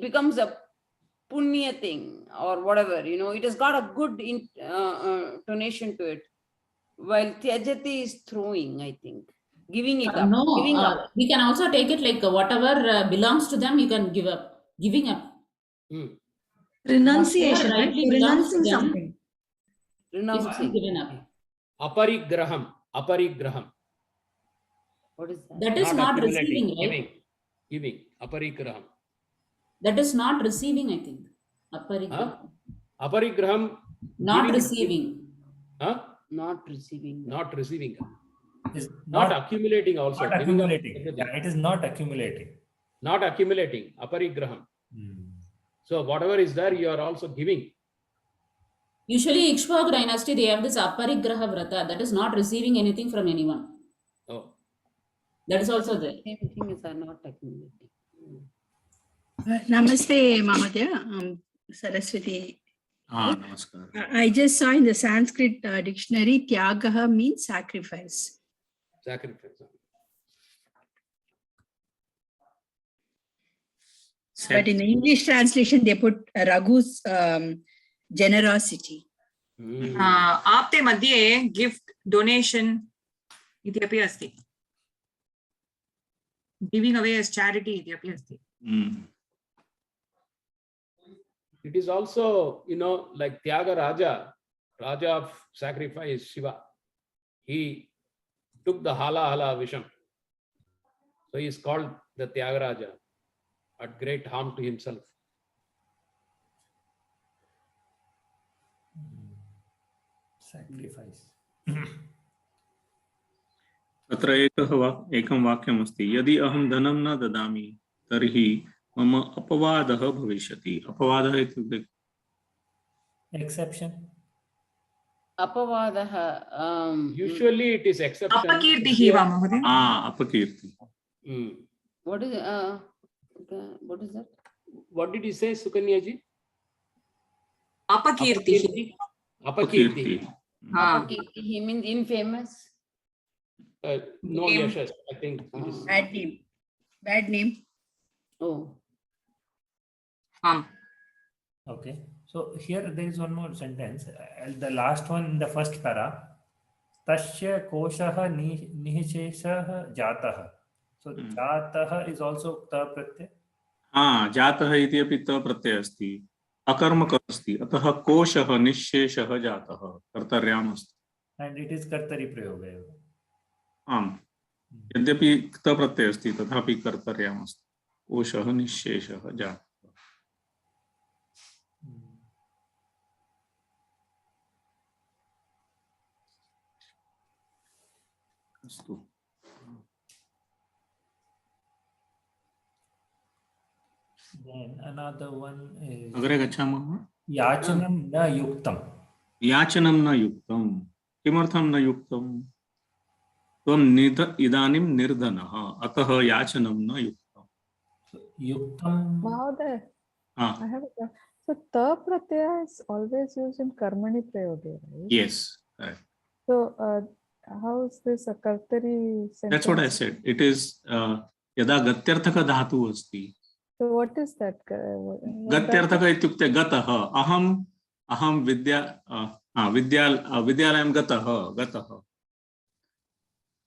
becomes a punya thing or whatever. You know, it has got a good intonation to it. While tyajati is throwing, I think, giving it up. Giving up. We can also take it like whatever belongs to them, you can give up. Giving up. Renunciation, right? Renouncing something. Renouncing. Given up. Aparigraham. What is that? That is not receiving, right? Giving. Aparigraham. That is not receiving, I think. Aparigraham. Aparigraham. Not receiving. Not receiving. Not receiving. Is not accumulating also. Not accumulating. Yeah, it is not accumulating. Not accumulating. Aparigraham. So whatever is there, you are also giving. Usually Ikshvaku dynasty, they have this Aparigraha Vrata, that is not receiving anything from anyone. Oh. That is also there. Same thing is not accumulating. Namaste, Mahodaya. Saraswati. Namaskar. I just saw in the Sanskrit dictionary, Tyagaha means sacrifice. Sacrifice. But in the English translation, they put Raghu's generosity. आप्ते मध्ये gift donation इति अपि अस्ति. Giving away as charity इति अपि अस्ति. It is also, you know, like Tyaga Raja of sacrifice, Shiva. He took the hala Visham. So he is called the Tyaga Raja at great harm to himself. Sacrifice. अत्र एकं वाक्यम् अस्ति. यदि अहं धनं न ददामि तर्हि मम अपवादः भविष्यति. अपवादः इत्युक्ते exception. Apavadaha. Usually it is exception. अपकीर्तिः वा महोदय? अपकीर्ति. What is what is that? What did you say, Sukanya ji? अपकीर्तिः. Apakirti. Apakirti, he means infamous. No, Name. yes, I think it is. Bad name. Bad name. Oh. Okay. So here there is one more sentence. The last one in the first para. Tasya koshaha nihisheshah jatah. So jatah is also ta pratyay. जातः इति अपि त प्रत्ययः अस्ति, अकर्मकः अस्ति, अतः कोशः निःशेषः जातः, कर्तर्याम् अस्ति. And it is kartari prayoga. आम्, यद्यपि त प्रत्ययः अस्ति तथापि कर्तर्याम् अस्ति. कोशः निःशेषः जातः. अस्तु. Then another one is अग्रे गच्छामः. याचनं न युक्तं. याचनं न युक्तं. किमर्थं न युक्तं? त्वं इदानीं निर्धनः, अतः याचनं न युक्तं. युक्तं. Mahoday, हाँ. I have a so ta pratyaya is always used in karmani prayoge, right? Yes, correct. So how is this a kartari sentence? That's what I said. It is यदा गत्यर्थक धातुः अस्ति. So what is that? गत्यर्थक इत्युक्ते गतः. अहं विद्यालयं गतः.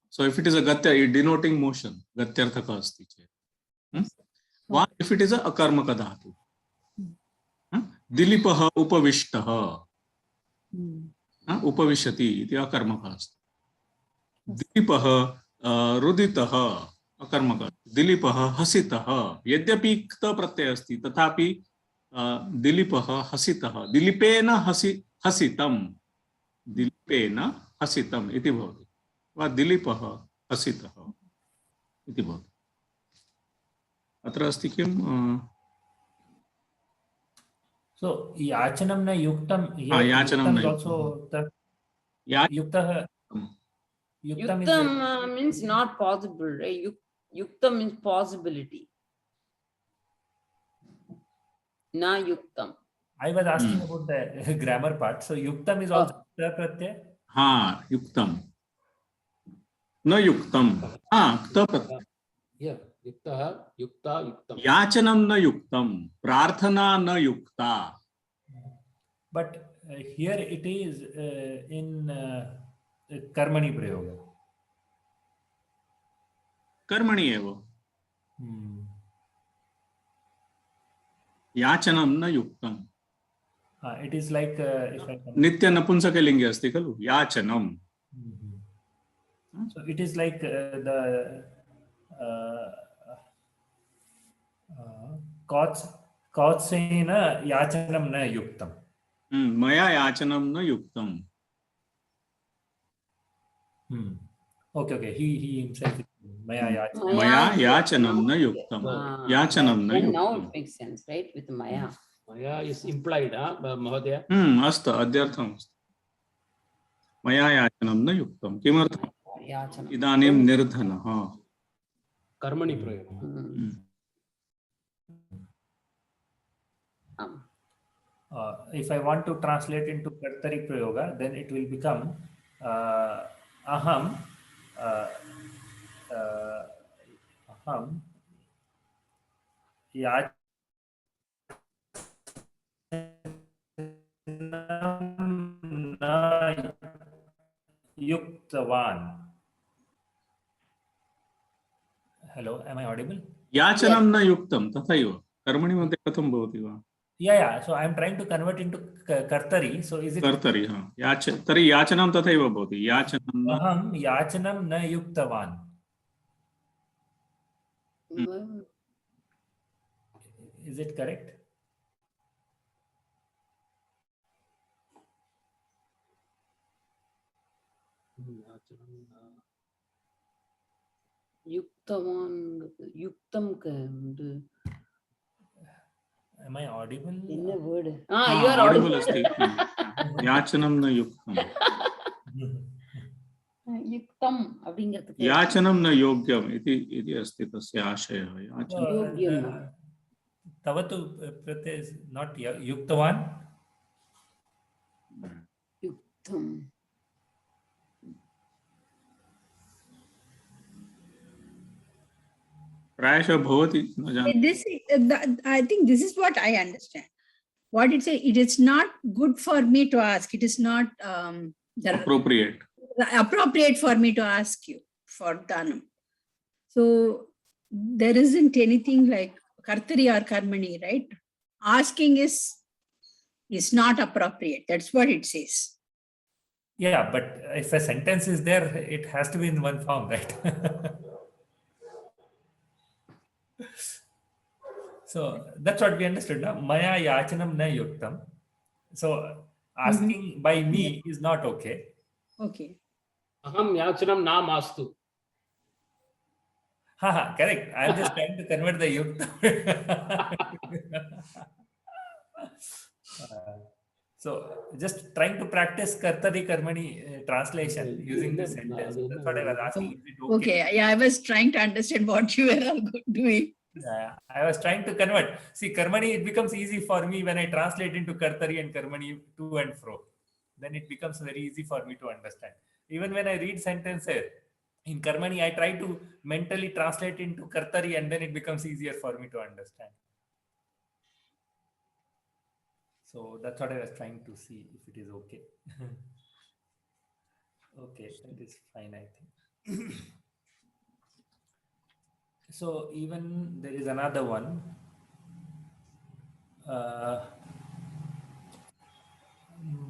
So if it is a gatya, it denoting motion. गत्यर्थक अस्ति चेत्. What if it is a akarmaka dhatu? दिलीपः उपविष्टः. उपविशति इति अकर्मकः अस्ति. दिलीपः रुदितः अकर्मकः. दिलीपः हसितः. यद्यपि क्त प्रत्ययः अस्ति तथापि दिलीपः हसितः. दिलीपेन हसितं. दिलीपेन हसितम् इति भवति. वा दिलीपः हसितः इति भवति. अत्र अस्ति किं? So याचनं न युक्तं. याचनं न also युक्तं. Yuktam means not possible, right? Yuktam means possibility. Na yuktam. I was asking about the grammar part. So yuktam is also ta pratyay. हाँ, युक्तं. न युक्तं. हाँ, त प्रत्यय. Yeah, yukta, yuktam. याचनं न युक्तं. प्रार्थना न युक्ता. But here it is in कर्मणि प्रयोग. कर्मणि एव. याचनं न युक्तं. It is like नित्य नपुंसकलिङ्गे अस्ति खलु याचनं. So it is like the कौत्सेन याचनं न युक्तं. मया याचनं न युक्तं. Okay. He himself. Maya याचनं न युक्तं. याचनं न युक्तं. Now it makes sense, right? With Maya. Maya is implied, Mahodaya. अस्तु, अद्यर्थम् अस्ति. मया याचनं न युक्तं. किमर्थम्? इदानीं निर्धनः. कर्मणि प्रयोग. If I want to translate into Kartari Prayoga, then it will become aham yuktavan. Hello, am I audible? याचनं न युक्तं तथैव कर्मणि मध्ये कथं भवति वा? Yeah. So I am trying to convert into Kartari. So is it कर्तरि? हाँ. तर्हि याचनं तथैव भवति. याचनं aham yachanam na yuktavan. Is it correct? Yuktavan, yuktam Am I audible? In a word. हाँ, You are audible audible. अस्ति याचनं न युक्तम् युक्तम அப்படிங்கிறதுக்கு याचनं न योग्यम् इति अस्ति तस्य आशयः याचनं योग्यम. तव तु प्रत्यय is not युक्तवान्. युक्तम. प्रायशः भवति न जानामि This, I think this is what I understand. What it say, it is not good for me to ask. It is not appropriate appropriate for me to ask you for dhanam. So there isn't anything like kartari or karmani, right? Asking is not appropriate. That's what it says. Yeah, but if a sentence is there, it has to be in one form, right? So that's what we understood. No? Maya yachanam na yuktam. So asking by me is not okay. Okay. Aham yachanam na mastu. Correct. I'm just trying to convert the yuktam. So just trying to practice kartari karmani translation using this sentence. That's what I was asking. Is it Okay. Yeah, I was trying to understand what you were all doing. I was trying to convert. See, karmani, it becomes easy for me when I translate into kartari and karmani to and fro. Then it becomes very easy for me to understand. Even when I read sentences in karmani, I try to mentally translate into kartari and then it becomes easier for me to understand. So that's what I was trying to see if it is okay. Okay, that is fine, I think. So even there is another one.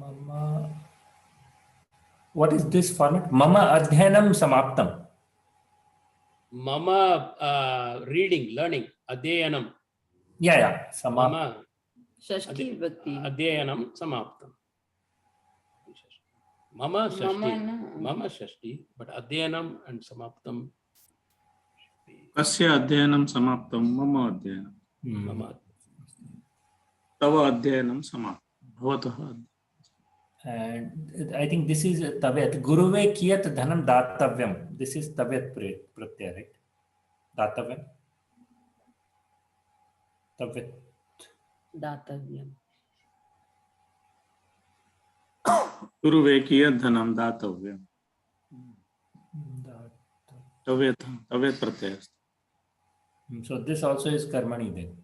Mama, what is this format? Mama adhyanam samaptam. Mama reading, learning, adhyanam. Yeah, samaptam. Mama Shashti vibhakti. adhyanam samaptam. Mama shashti. Mama shashti, but adhyanam and samaptam. कस्य अध्ययनं समाप्तं मम अध्ययनं Mama. तव अध्ययनं समाप्तं भवतः And I think this is tavyat. Guruve kiyat dhanam datavyam. This is tavyat pratyaya, right? Datavyam. Tavyat. Datavyam. गुरुवे कियत् धनं दातव्यं तवेत् प्रत्यय अस्ति So this also is karmani then.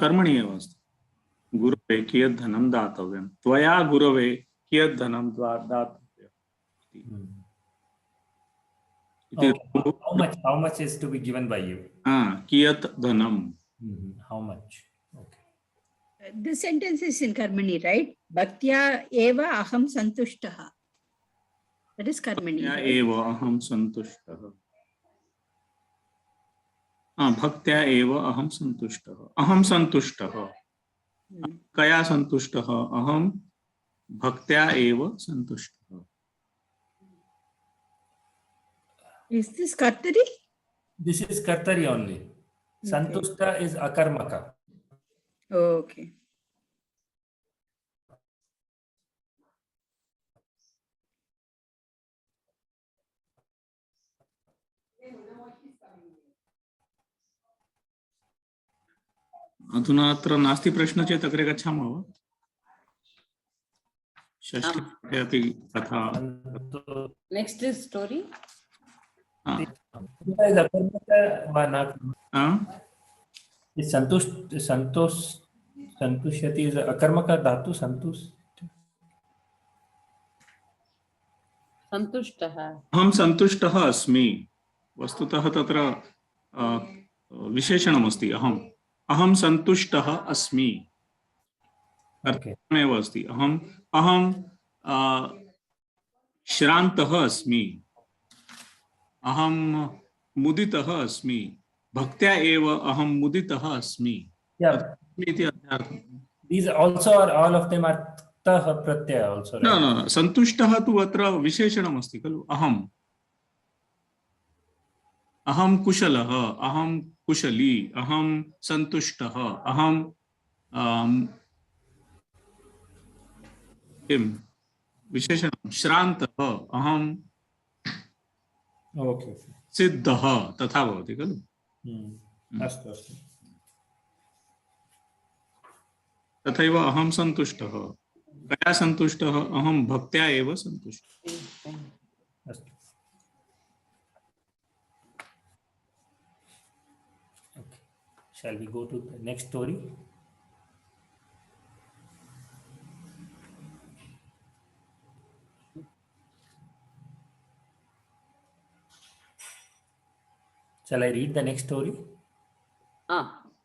कर्मणि एव अस्ति गुरवे कियत् धनं दातव्यं त्वया गुरवे कियत् धनं दातव्यम् How much is to be given by you? कियत् धनं How much? Okay. This sentence is in karmani, right? Bhaktya eva aham santushtah. That is karmani. भक्त्या एव अहं सन्तुष्टः भक्त्या एव अहं सन्तुष्टः कया सन्तुष्टः अहं भक्त्या एव सन्तुष्टः Is this kartari? This is kartari only. Santushta is akarmaka. Okay. अधुना अत्र नास्ति प्रश्न चेत् अग्रे गच्छामः वा षष्ठे अपि तथा Next is story. Is akarmaka or not? Is santushyati is akarmaka dhatu santush. Santushtah. अहं सन्तुष्टः अस्मि वस्तुतः तत्र विशेषणमस्ति अहं सन्तुष्टः अस्मि अर्थमेव अस्ति अहं श्रान्तः अस्मि अहं मुदितः अस्मि भक्त्या एव अहं मुदितः अस्मि इति अर्थः These also are, all of them are tah pratyaya also, right? न सन्तुष्टः तु अत्र विशेषणमस्ति खलु अहं अहम कुशलः, अहम कुशली, अहम सन्तुष्टः, अहम किं विशेषणं श्रान्तः, अहम ओके सिद्धः, तथा भवति खलु। अस्तु अस्तु तथैव अहम सन्तुष्टः, कया सन्तुष्टः, अहम भक्त्या एव सन्तुष्टः। अस्तु okay. Shall we go to the next story? Shall I read the next story?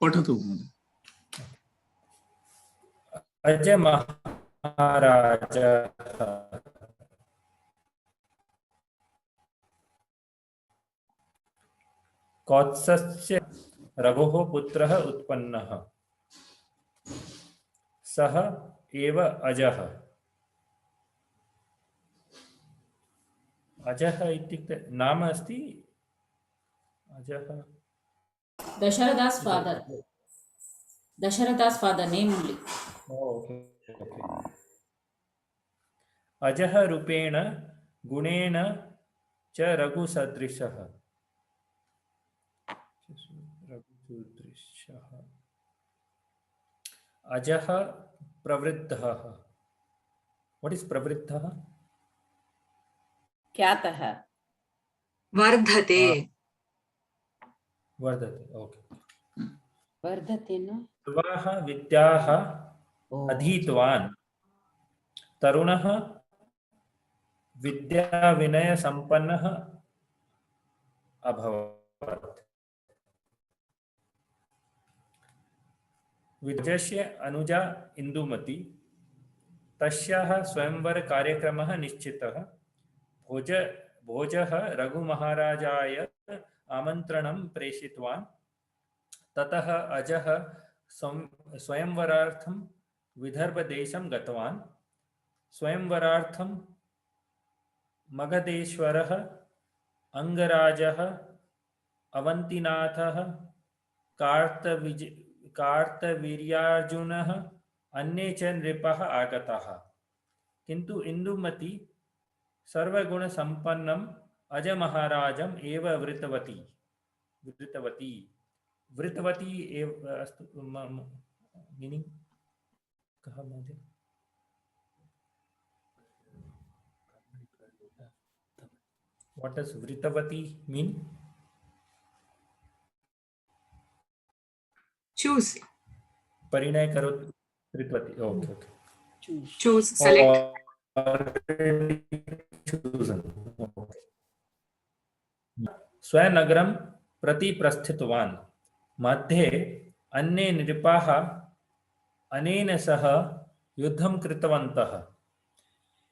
पठतु। अजय महाराज कौत्सस्य रघोः पुत्रः उत्पन्नः, सः एव अजः। अजः इत्युक्ते नाम अस्ति अजः Dasharatha's father. Dasharatha's father, name only. okay. अजः रूपेण गुणेन च रघुसदृशः। अजः प्रवृद्धः। What is प्रवृद्धः? ख्यातः। वर्धते। वर्धते ओके। वर्धते न सर्वाः विद्याः अधीतवान्, तरुणः विद्याविनयसम्पन्नः अभवत्। विजयस्य अनुजा इन्दुमती, तस्याः स्वयंवर कार्यक्रमः निश्चितः। भोजः रघुमहाराजाय आमन्त्रणं प्रेषितवान्। ततः अजः स्वयंवरार्थं विदर्भदेशं गतवान्। स्वयंवरार्थं मगधेश्वरः, अंगराजः, अवन्तिनाथः, कार्तवीर्यार्जुनः, अन्ये च नृपाः आगताः। किन्तु इन्दुमती सर्वगुणसम्पन्नम् अजमहाराजम् एव वृतवती एव। अस्तु मीनिंग कहा महोदय? What does वृतवती mean? Choose. परिणय करो वृतवती। Okay okay. Choose. Select. स्वनगरं प्रति प्रस्थितवान्। मध्ये अन्ये नृपाः अनेन सह युद्धं कृतवन्तः।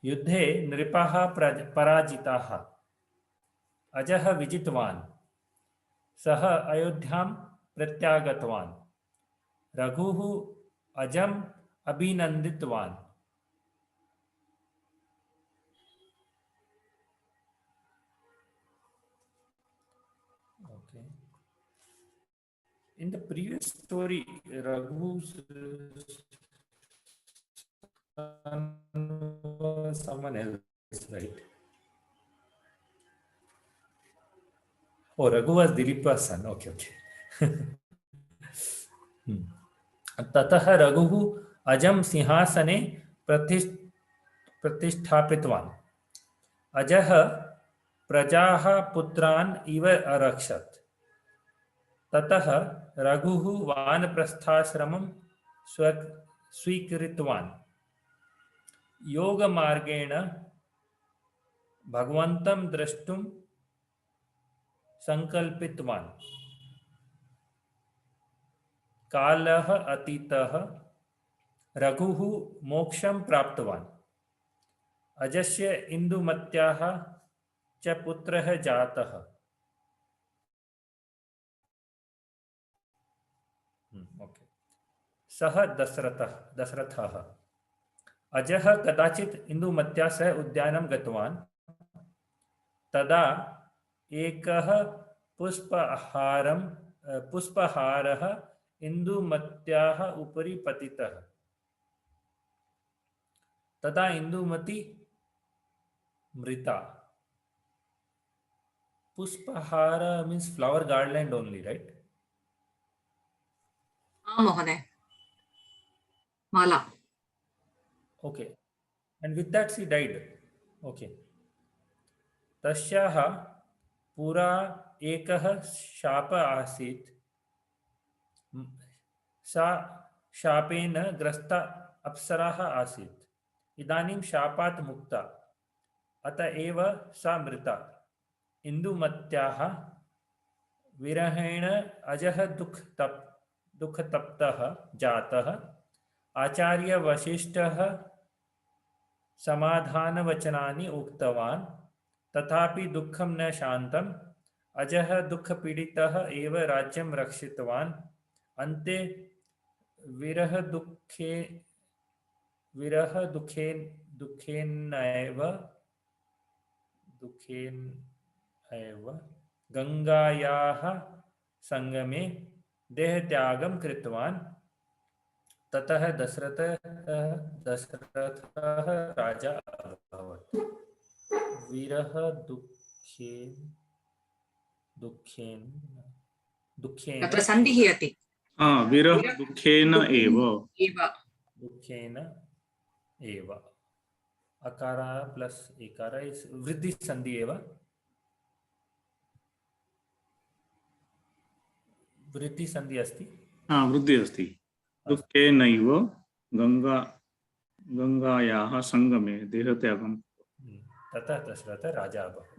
युद्धे नृपाः पराजिताः। अजः विजितवान्। सः अयोध्यां प्रत्यागतवान्। रघुः अजम् अभिनन्दितवान्। Okay. In the previous story, Raghu's son was someone else, right? Oh, Raghu was Dilipa's son. Okay, okay. ततः रघुः अजं सिंहासने प्रतिष्ठापितवान्। अजः प्रजाः पुत्रान् इव अरक्षत्। ततः रघुः वानप्रस्थाश्रमं स्वीकृतवान्। योगमार्गेण भगवन्तं द्रष्टुं संकल्पितवान्। कालः अतीतः, रघुः मोक्षं प्राप्तवान्। अजस्य इन्दुमत्याः च पुत्रः जातः। ओके। सः दशरथः। अजः कदाचित् इन्दुमत्या सह उद्यानं गतवान्। तदा एकः पुष्पहारः इन्दुमत्याः उपरि पतितः तदा इन्दुमती मृता. Puspahara means flower garland only, right? महोदय, माला. Okay. And with that she died. Okay. तस्याः पुरा एकः शाप आसीत्. सा शापेन ग्रस्ता अप्सराः आसीत्. इदानीं शापात् मुक्ता. अत एव सा मृता. इन्दुमत्याः विरहेण अजः दुःखतप्तः जातः. आचार्य वसिष्ठः समाधानवचनानि उक्तवान्. तथापि दुःखं न शान्तम्. अजः दुःखपीडितः एव राज्यं रक्षितवान्. अन्ते दुःखेनैव गङ्गायाः सङ्गमे देहत्यागं कृतवान्. ततः दशरथः राजा अभवत्. विरह दुःखेन तत्र सन्धिः अस्ति. विरह दुःखेन एव. दुःखेन एव. अकार प्लस एकार इज वृद्धि संधि एव. वृद्धि संधि अस्ति. वृद्धि अस्ति. दुःखेनैव गङ्गायाः सङ्गमे देहत्यागं. ततः दशरथ राजा अभवत्.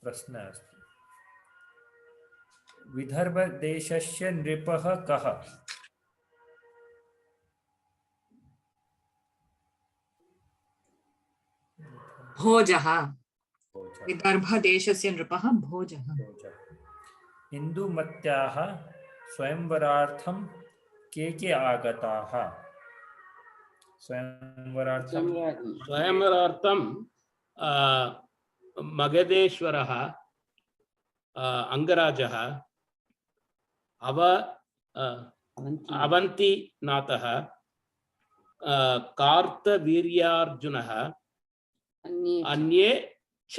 प्रश्नः अस्ति. विदर्भदेशस्य नृपः कः? भोजः. विदर्भदेशस्य नृपः भोजः. इन्दुमत्याः स्वयंवरार्थं के आगताः? स्वयंवरार्थं मगधेश्वरः, अंगराजः, अवन्तिनाथः, कार्तवीर्यार्जुनः, अन्ये च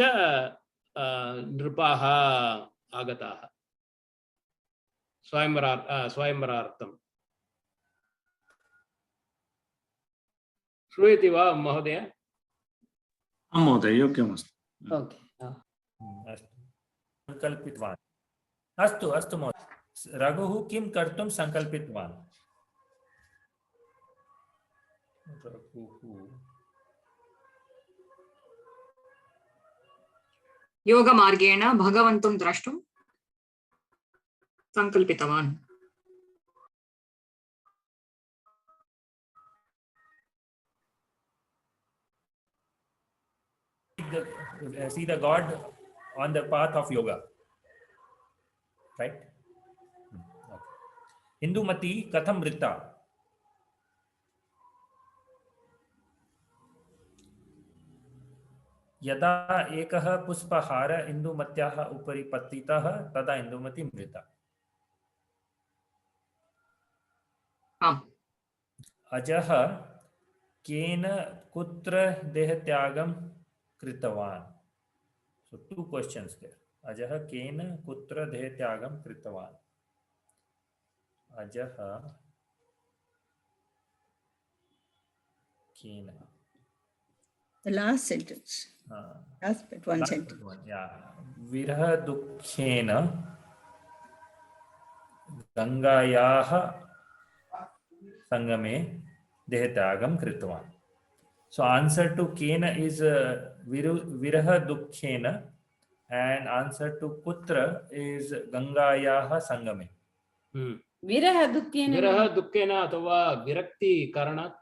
नृपाः आगताः स्वयंवरार्थं. श्रूयते वा महोदय? महोदय योग्यमस्ति. संकल्पितवान्. अस्तु अस्तु महोदय. रघुः किं कर्तुं संकल्पितवान्? योगमार्गेण भगवन्तं द्रष्टुं संकल्पितवान्. See the God on the path of yoga, right? Indumati katham mrita? यदा एकः पुष्पहार इन्दुमत्याः उपरि पतितः तदा इन्दुमती मृता. अजः केन कुत्र देहत्यागं कृतवान्? So two questions there. अजः केन कुत्र देहत्यागं कृतवान्? अजः केन. The last sentence. Last but one sentence. Yeah. विरह दुःखेन गंगायाः संगमे देहत्यागं कृतवान्. So answer to kena is virah dukkhena, and answer to kutra is gangayah sangame. Virah dukkhena अथवा विरक्ति कारणात्.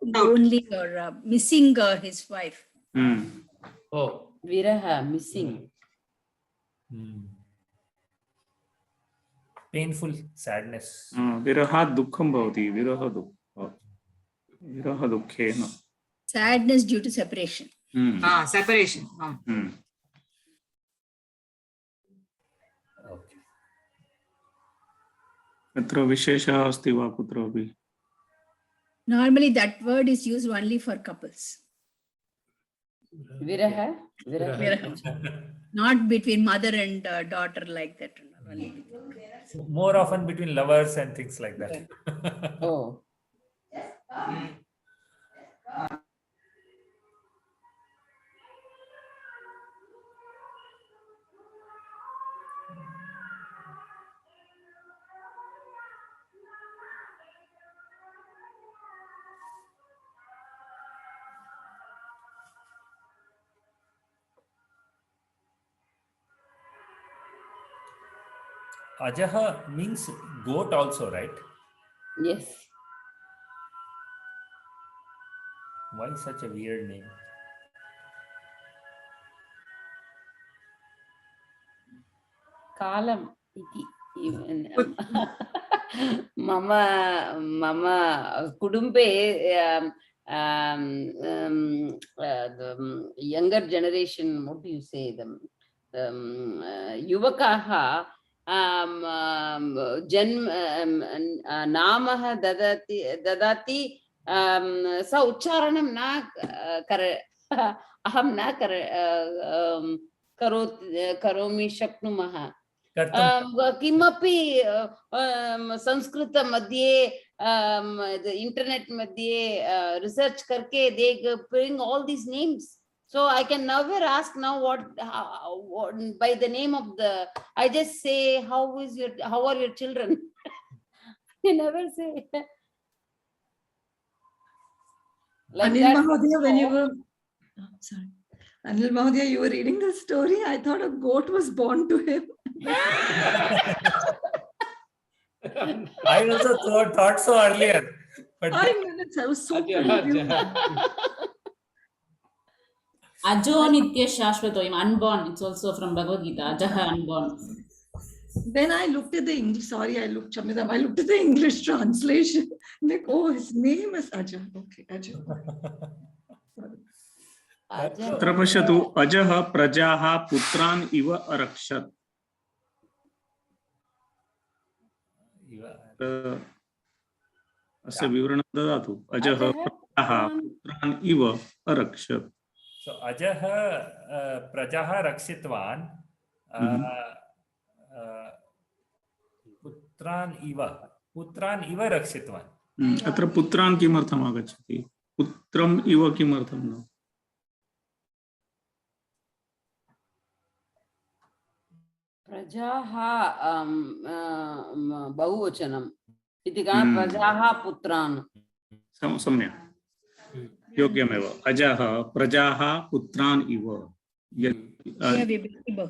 Lonely or missing his wife. Oh, Viraha, missing. Painful sadness. विरहात् दुःखं भवति. विरह दुःखं. विरह दुःखेन Sadness due to separation. Separation Okay. अत्र विशेषः अस्ति वा कुत्रापि? Normally that word is used only for couples, Viraha. not between mother and daughter like that. Only. More often between lovers and things like that. Oh. Ajaha means goat also, right? Yes. Why such a weird name? Kalam iti even mama kudumbe the younger generation, what do you say, the yuvakaha namah dadati sa ucharanam na aham na karomi shaknumaha किमपि संस्कृत मध्ये the internet मध्ये research करके they bring all these names, so I can never ask now what by the name of the, I just say how are your children. You never say like Anil that. Mahodaya, when you were sorry, Anil Mahodaya, you were reading the story, I thought a goat was born to him. I also thought so earlier. But 5 minutes, I was so confused. Ajo Nitya Shashvatoyam, unborn. It's also from Bhagavad Gita. Ajaha, unborn. Then I looked at the English, sorry, I looked at the English translation. Like, oh, his name is Ajah. Okay, Ajah. अत्र पश्यतु अजः प्रजाः पुत्रान् इव अरक्षत् अस्य विवरणं ददातु अजः प्रजाः पुत्रान् इव अरक्षत् so अजः प्रजाः रक्षितवान् पुत्रान् इव रक्षितवान् अत्र पुत्रान् किमर्थम् आगच्छति पुत्रम् इव किमर्थं न प्रजाः बहुवचनम् इति कारणेन प्रजाः पुत्रान् सम्यक् योग्यमेव अजः प्रजाः पुत्रान् इव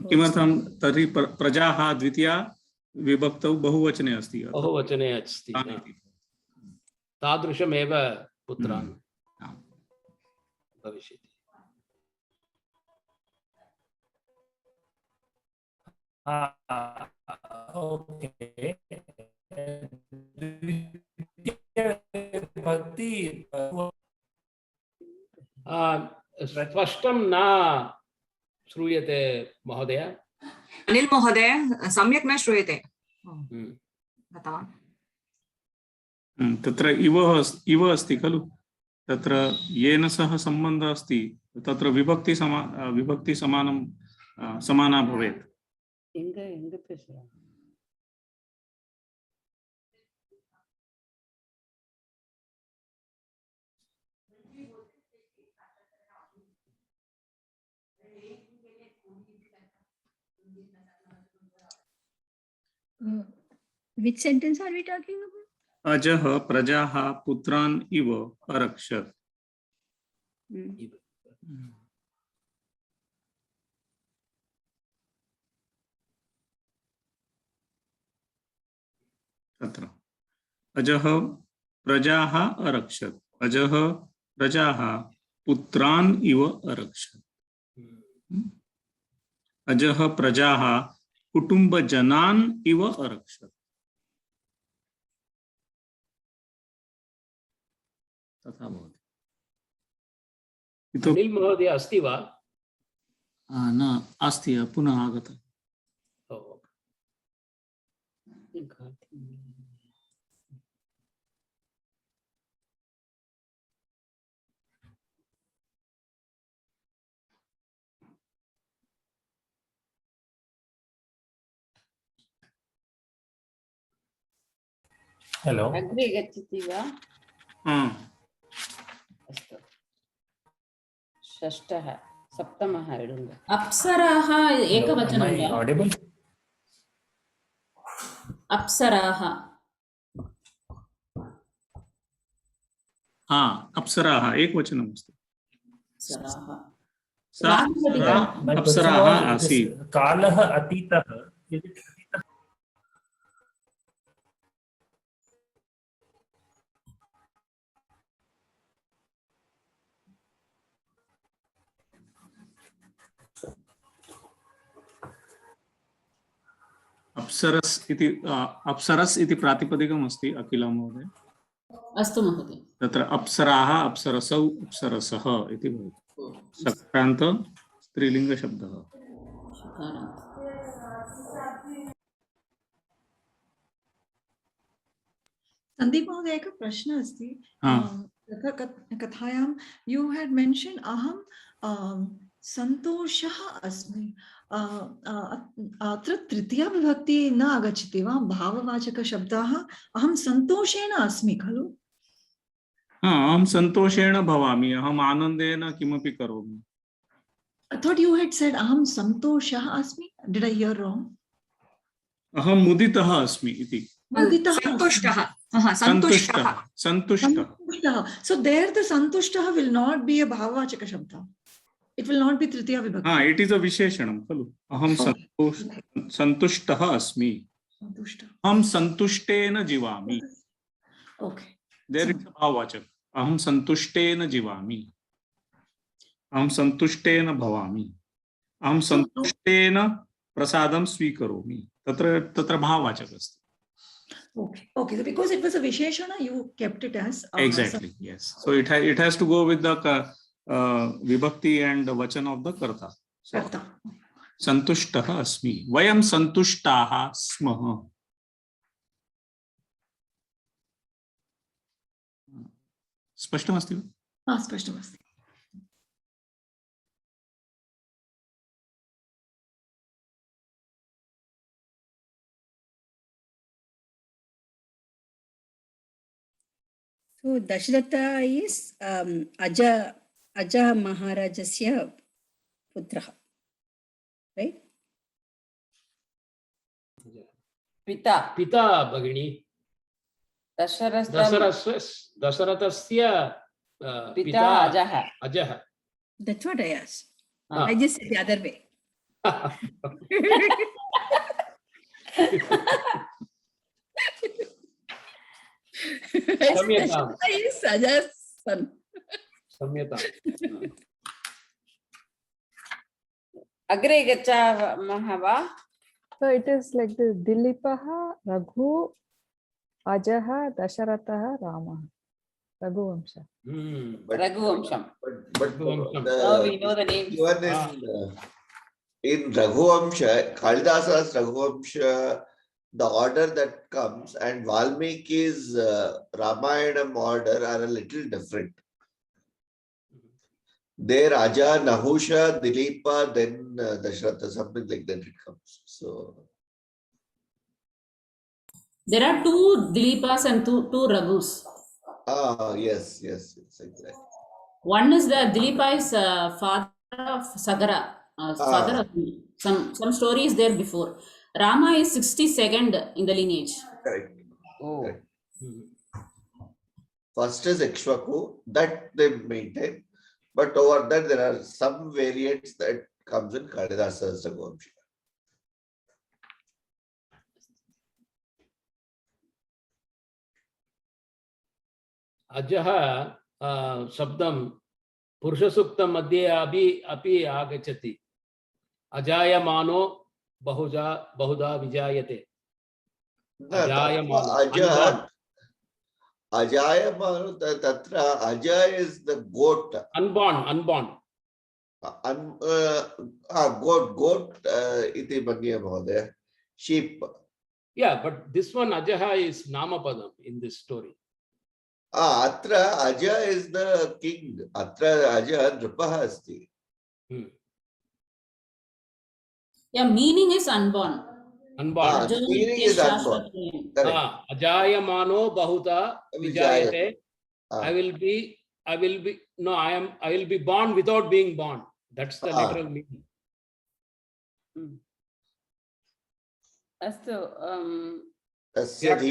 किमर्थं तर्हि प्रजाः द्वितीया विभक्तौ बहुवचने अस्ति बहुवचने अस्ति तादृशमेव पुत्रान् भविष्यति okay भक्ति स्पष्टं न श्रूयते महोदय अनिल महोदय सम्यक् न श्रूयते तत्र इव अस्ति खलु तत्र येन सह सम्बन्धः अस्ति तत्र विभक्ति समाना भवेत् எங்க பேசுறாங்க Which sentence are we talking about? अजः प्रजाः पुत्रान् इव अरक्षत् तत्र अजः प्रजाः अरक्षत् अजः प्रजाः पुत्रान् इव अरक्षत् अजः प्रजाः कुटुम्बजनान् इव अरक्षत् तथा भवति। इतोपि अनिल महोदय अस्ति वा? न अस्ति, पुनः आगतः। हेलो अग्रे गच्छति वा? अस्तु, षष्ठः सप्तमः इडुङ्ग। अप्सराः एकवचनं वा? ऑडिबल? अप्सराः। अप्सराः एकवचनम् अस्ति। अप्सराः। अप्सराः आसीत्। कालः अतीतः। अप्सरस् इति प्रातिपदिकम् अस्ति अखिल महोदय। अस्तु महोदय। तत्र अप्सराः, अप्सरसौ, अप्सरसः इति भवति। सकारान्त स्त्रीलिङ्गशब्दः। संदीप महोदय एकः प्रश्नः अस्ति। कथायां यू हैड मेंशन अहं सन्तोषः अस्मि। अत्र तृतीया विभक्ति न आगच्छति वा? भाववाचकशब्दाः अहं सन्तोषेण अस्मि खलु? अहं सन्तोषेण भवामि, अहम् आनन्देन किमपि करोमि। I thought you had said अहं सन्तोषः अस्मि. Did I hear wrong? अहं मुदितः अस्मि इति। सन्तुष्टः। So there the santushtah will not be a bhavavachaka shabda. It will not be tritiya vibhakti. It is a visheshanam खलु। अहं सन्तुष्टः अस्मि। अहं सन्तुष्टेन जीवामि। Okay. There is a भाववाचक। अहं सन्तुष्टेन जीवामि। अहं सन्तुष्टेन भवामि। अहं सन्तुष्टेन प्रसादं स्वीकरोमि। तत्र भाववाचक अस्ति। Okay. Okay. So because it was a visheshana, you kept it as exactly. Yes. So it has to go with the vibhakti and vachan of the karta. So, santushtah asmi. Vayam santushtaha smah. स्पष्टमस्ति वा? स्पष्टमस्ति। So Dasharatha is Aja Maharajasya putraha, right? पिता भगिनी। दशरथस्य पिता अजः। That's what I asked. I just said the other way. अग्रे गच्छामः वा? So it is like the Dilipaha, Raghu, Ajaha, Dasharatha, Rama. Raghuvamsha. Raghuvamsham. But now we know the name. Even in Raghuvamsha, Kalidasa's Raghuvamsha, the order that comes and Valmiki's Ramayanam order are a little different. There Aja, Nahusha, Dilipa, then Dasharatha, something like that it comes. So there are two Dilipas and two Raghus. Yes, exactly. One is the Dilipa is father of Sagara. Father of some story is there before. Rama is 62nd in the lineage. Correct. Oh. Correct. First is Ikshvaku, that they maintain. But over that, there are some variants that comes in Kalidasa's Raghuvamsha. अजः शब्दं पुरुषसूक्त मध्ये अपि आगच्छति। अजायमानो बहुधा विजायते। Ajayamano tatra Ajay is the goat. Unborn. Goat iti manya mahoday. Sheep. Yeah, but this one Ajaha is Namapadam in this story. Atra Aja is the king. Atra Aja Nrupaha asti. Yeah, meaning is unborn. Unborn. Meaning is unborn. Correct. Ajayamano bahuta vijayate. I will be born without being born. That's the literal meaning. Astu,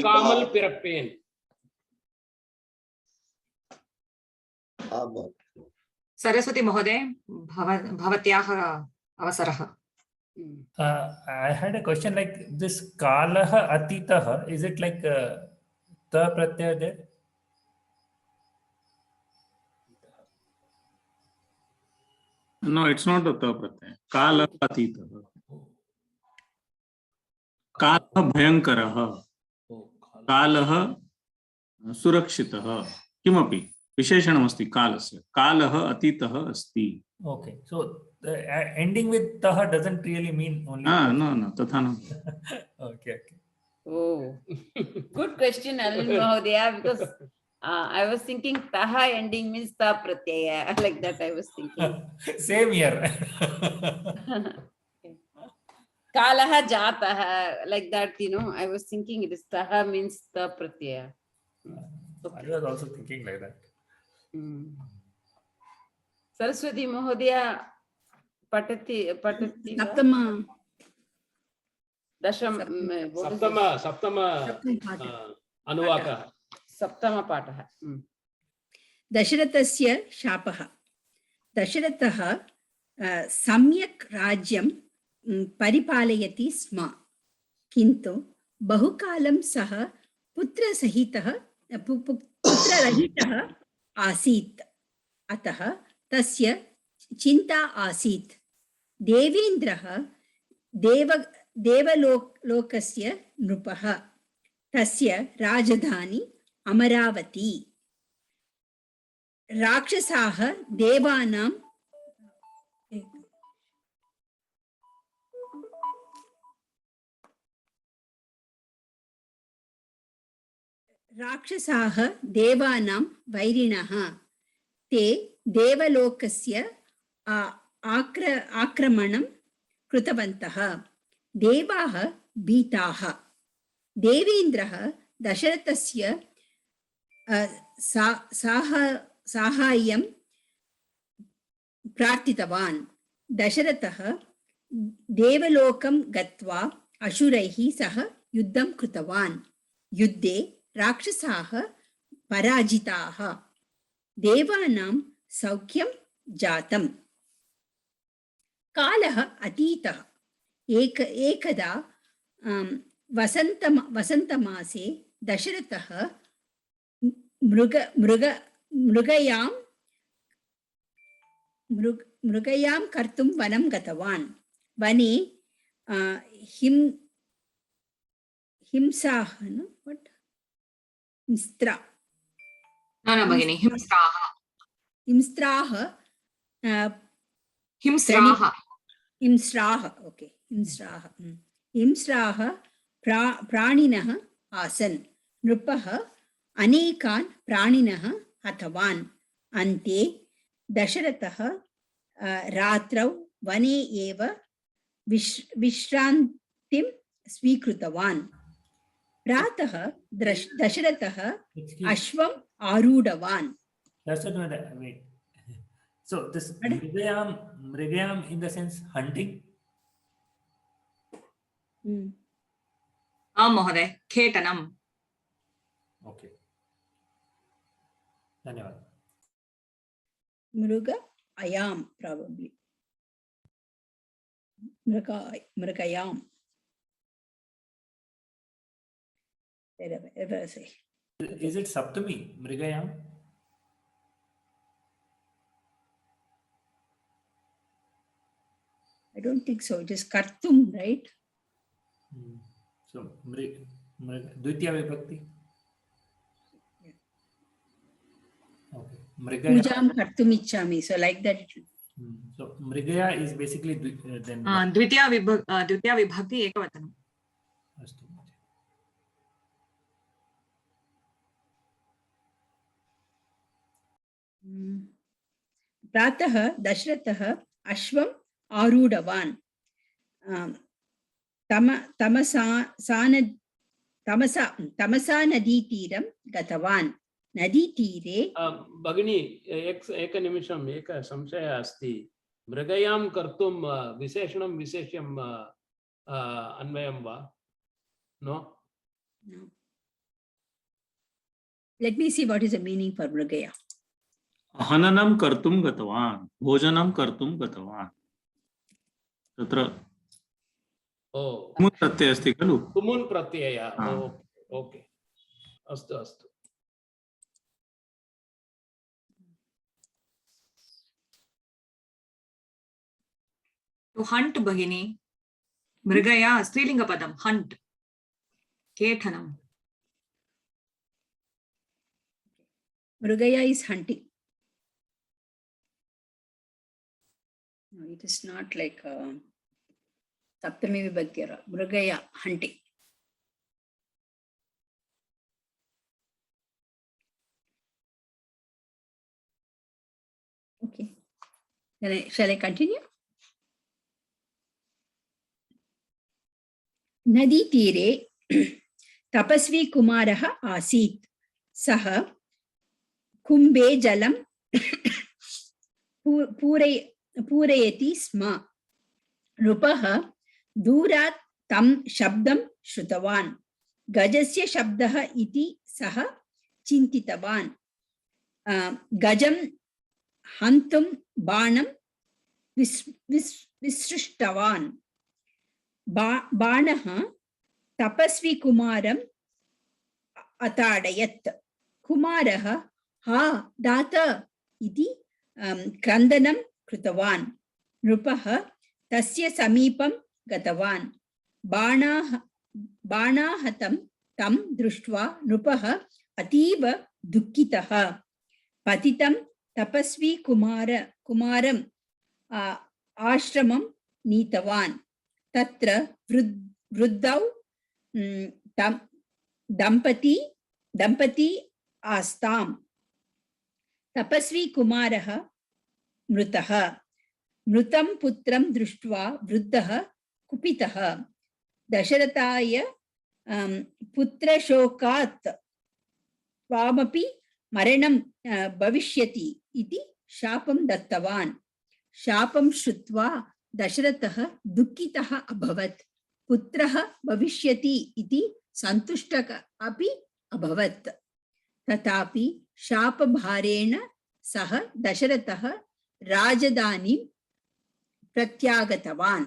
Kamal Pirappen. Saraswati महोदय भवत्याः अवसरः. I had a question like this Kalaha Atitaha, is it like ta pratyaya there? No, it's not a ta pratyaya. Kala atita. Kala bhayankaraha. Kalaha surakshitaha. Kimapi. विशेषणमस्ति कालस्य. कालः अतीतः अस्ति. Okay, so the ending with taha doesn't really mean only. No, तथा न. Okay. Oh, good question, Alin Mahodaya, because I was thinking taha ending means ta pratyaya. Like that I was thinking. Same here. Kalaha jataha, like that, I was thinking it is taha means ta pratyaya. I was also thinking like that. Saraswati Mahodaya patati Saptama. Saptama Anuvaka. Saptama Pataha. Dasharathasya Shapaha. Dasharatha Samyak Rajyam Paripalayati Sma. Kintu Bahukalam Saha Putra Sahitaha Putra Rahitaha Asit. Ataha Tasya Chinta Asit. Devendraha Devalokasya Nrupaha. Tasya Rajadhani Amaravati. Rakshasaha Devanam Rakshasaha Devanam Vairinaha. Te Devalokasya Akramanam Krutavantaha. Devaha Bitaha. Devendraha Dasharathasya Sahayam Prarthitavan. Dasharatha Devalokam Gatva Ashuraihi Saha Yuddham Krutavan. Yuddhe Rakshasaha Parajitaha. Devanam Saukyam Jatam. Kalaha Atitaha. Ekada Vasantamase Dasharatha Mrugayam Kartum Vanam Gatavan. Vani Himsaha, no? What? Mistra. No, Bhagini. Himstraha. Okay. Himstraha Praninaha Asan. Nrupaha Anekan Praninaha Hatavan. Ante Dasharataha Ratrau Vane Eva Vishrantim Svikrutavan. Prataha Dasharataha Ashvam Arudavan. That's what I wait. So this Mrigayam in the sense hunting. Mahoday, Ketanam. Okay. Dhanyavad. Mruga Ayam probably. Mrugayam. Whatever I say. Is it Saptami? Mrigayam? I don't think so. It is Kartum, right? So Dvitiya Vibhakti. Mrigaya. pujam kartum ichchami. So like that. So Mrigaya is basically then. द्वितीया विभक्ति एकवचनम्. अस्तु. प्रातः दशरथः अश्वम् आरूढवान्. तमसा नदीतीरं गतवान्. नदीतीरे भगिनी एकनिमिषम् एक संशयः अस्ति. मृगयां कर्तुं विशेषणं विशेष्यं अन्वयं वा? No? No. Let me see what is the meaning for mrigaya. हननं कर्तुं गतवान्, भोजनं कर्तुं गतवान्. तत्र तुमुन् प्रत्ययः अस्ति खलु? तुमुन् प्रत्ययः. ओके. अस्तु अस्तु. To hunt भगिनी. मृगया स्त्रीलिङ्गपदं hunt. केठनं. Mrigaya is hunting. No, it is not like Saptami Vibhakti. Mrigaya, hunting. Okay. Then shall I continue? Nadi tire tapasvi kumaraha asit. Saha कुम्भे जलं पूरयति स्म. नृपः दूरात् तं शब्दं श्रुतवान्. गजस्य शब्दः इति सः चिन्तितवान्. गजं हन्तुं बाणं विसृष्टवान्. बाणः तपस्वी कुमारम् अताडयत्. कुमारः हा दाता इति क्रन्दनं कृतवान्. नृपः तस्य समीपं गतवान्. बाणाहतं तं दृष्ट्वा नृपः अतीव दुःखितः. पतितं तपस्वी कुमारं आश्रमं नीतवान्. तत्र वृद्धौ दम्पती आस्ताम्. तपस्वी कुमारः मृतः. मृतं पुत्रं दृष्ट्वा वृद्धः कुपितः. दशरथाय पुत्रशोकात् त्वामपि मरणं भविष्यति इति शापं दत्तवान्. शापं श्रुत्वा दशरथः दुःखितः अभवत्. पुत्रः भविष्यति इति सन्तुष्टः अपि अभवत्. तथापि शापभारेण सः दशरथः राजधानीं प्रत्यागतवान्.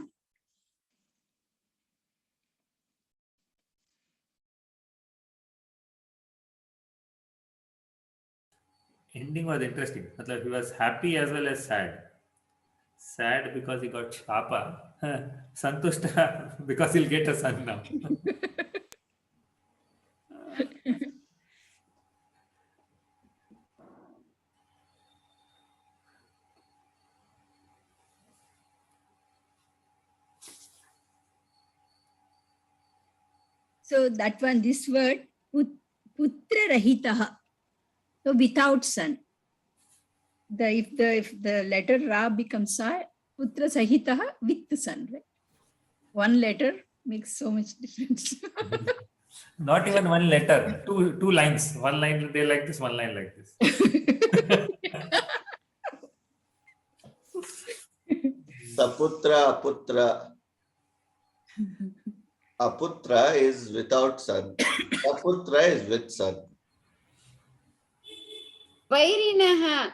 Ending was interesting. Matlab, he was happy as well as sad. Sad because he got shapa. Santushta because he'll get a son now. So that one, this word, putra rahitah, so without son. If the letter Ra becomes Sa, putra sahitah with the son, right? One letter makes so much difference. Not even one letter, two lines. One line they like this, one line like this. Saputra, aputra. Aputra is without son. Aputra is with son. Vairinaha,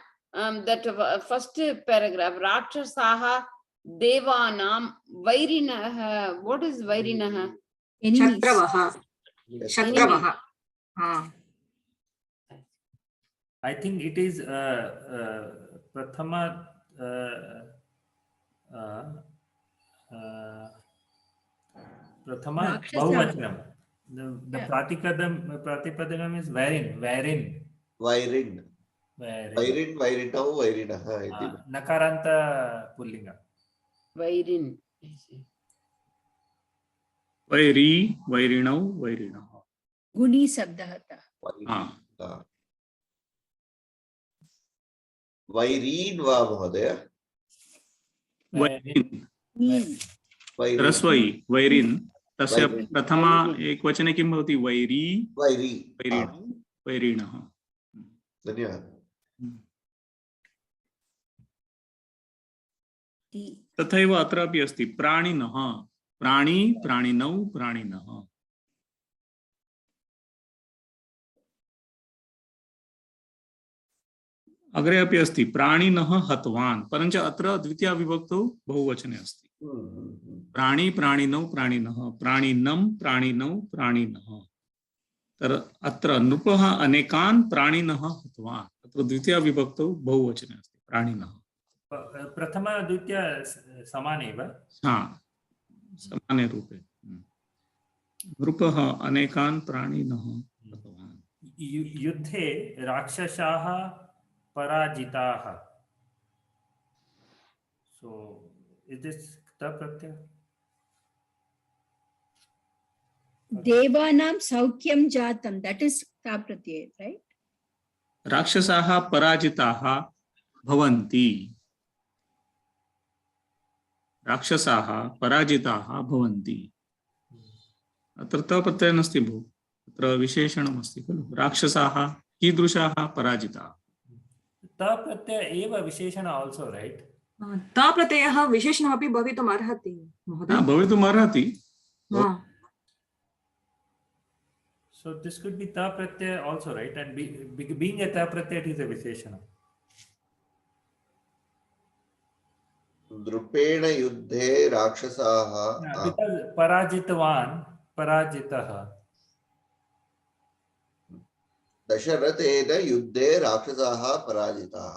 that first paragraph, Rakshasaha Devanam Vairinaha. What is Vairinaha? Shatravaha. Shatravaha. I think it is Prathama Bahuvachanam. The Pratipadam is wherein. Wherein. वैरिन् वैरिणौ वैरिणः इति नकारान्त पुल्लिङ्ग Vairin. Vary वैरिणौ वैरिणः गुणी शब्दः तः। वैरीन् वा महोदय रस्वै वैरिन् तस्य प्रथमा एकवचने किं भवति वैरी वैरी वैरिणौ वैरिणः। धन्यवादः। तथैव अत्रापि अस्ति प्राणिनः प्राणी प्राणिनौ प्राणिनः। अग्रे अपि अस्ति प्राणिनः हतवान् परञ्च अत्र द्वितीया विभक्तौ बहुवचने अस्ति। प्राणी प्राणिनौ प्राणिनः प्राणिनं प्राणिनौ प्राणिनः। अत्र नृपः अनेकान् प्राणिनः हतवान् अत्र द्वितीया विभक्तौ बहुवचने अस्ति प्राणिनः। प्रथम द्वितीय समान एव। हाँ समाने रूपे नृपः अनेकान् प्राणिनः हतवान्। युद्धे राक्षसाः पराजिताः। So is this ta pratyaya? देवानां सौख्यं जातं, that is ta pratyaya, right? राक्षसाः पराजिताः भवन्ति राक्षसाः पराजिताः भवन्ति। अत्र त प्रत्ययः नास्ति भो अत्र विशेषणम् अस्ति खलु राक्षसाः कीदृशाः पराजिताः। त प्रत्यय एव विशेषण also, right? ता प्रत्ययः विशेषणमपि भवितुम् अर्हति महोदय। भवितुम् अर्हति। So this could be ta pratyaya also, right? And being a ta pratyaya, it is a visheshana. द्रुपेण युद्धे राक्षसाः because parajitvan parajitah. दशरथेन युद्धे राक्षसाः पराजिताः।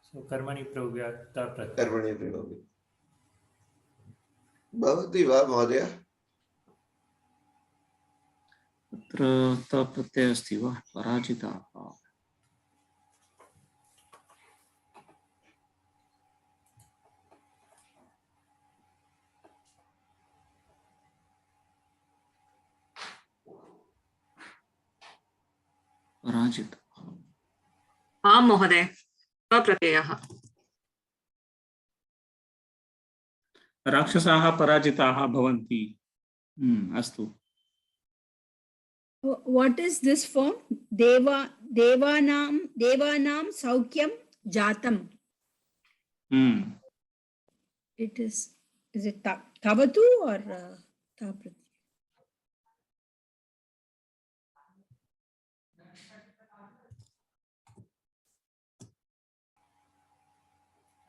So कर्मणि प्रयोगे ta pratyaya. कर्मणि प्रयोगे भवति वा महोदय? अत्र त प्रत्ययः अस्ति वा पराजिताः। पराजिताः आम् महोदय ता प्रत्ययः। राक्षसाः पराजिताः भवन्ति। अस्तु। What is this form? Devanam saukyam jatam. It is it tavatu or ta pratyaya?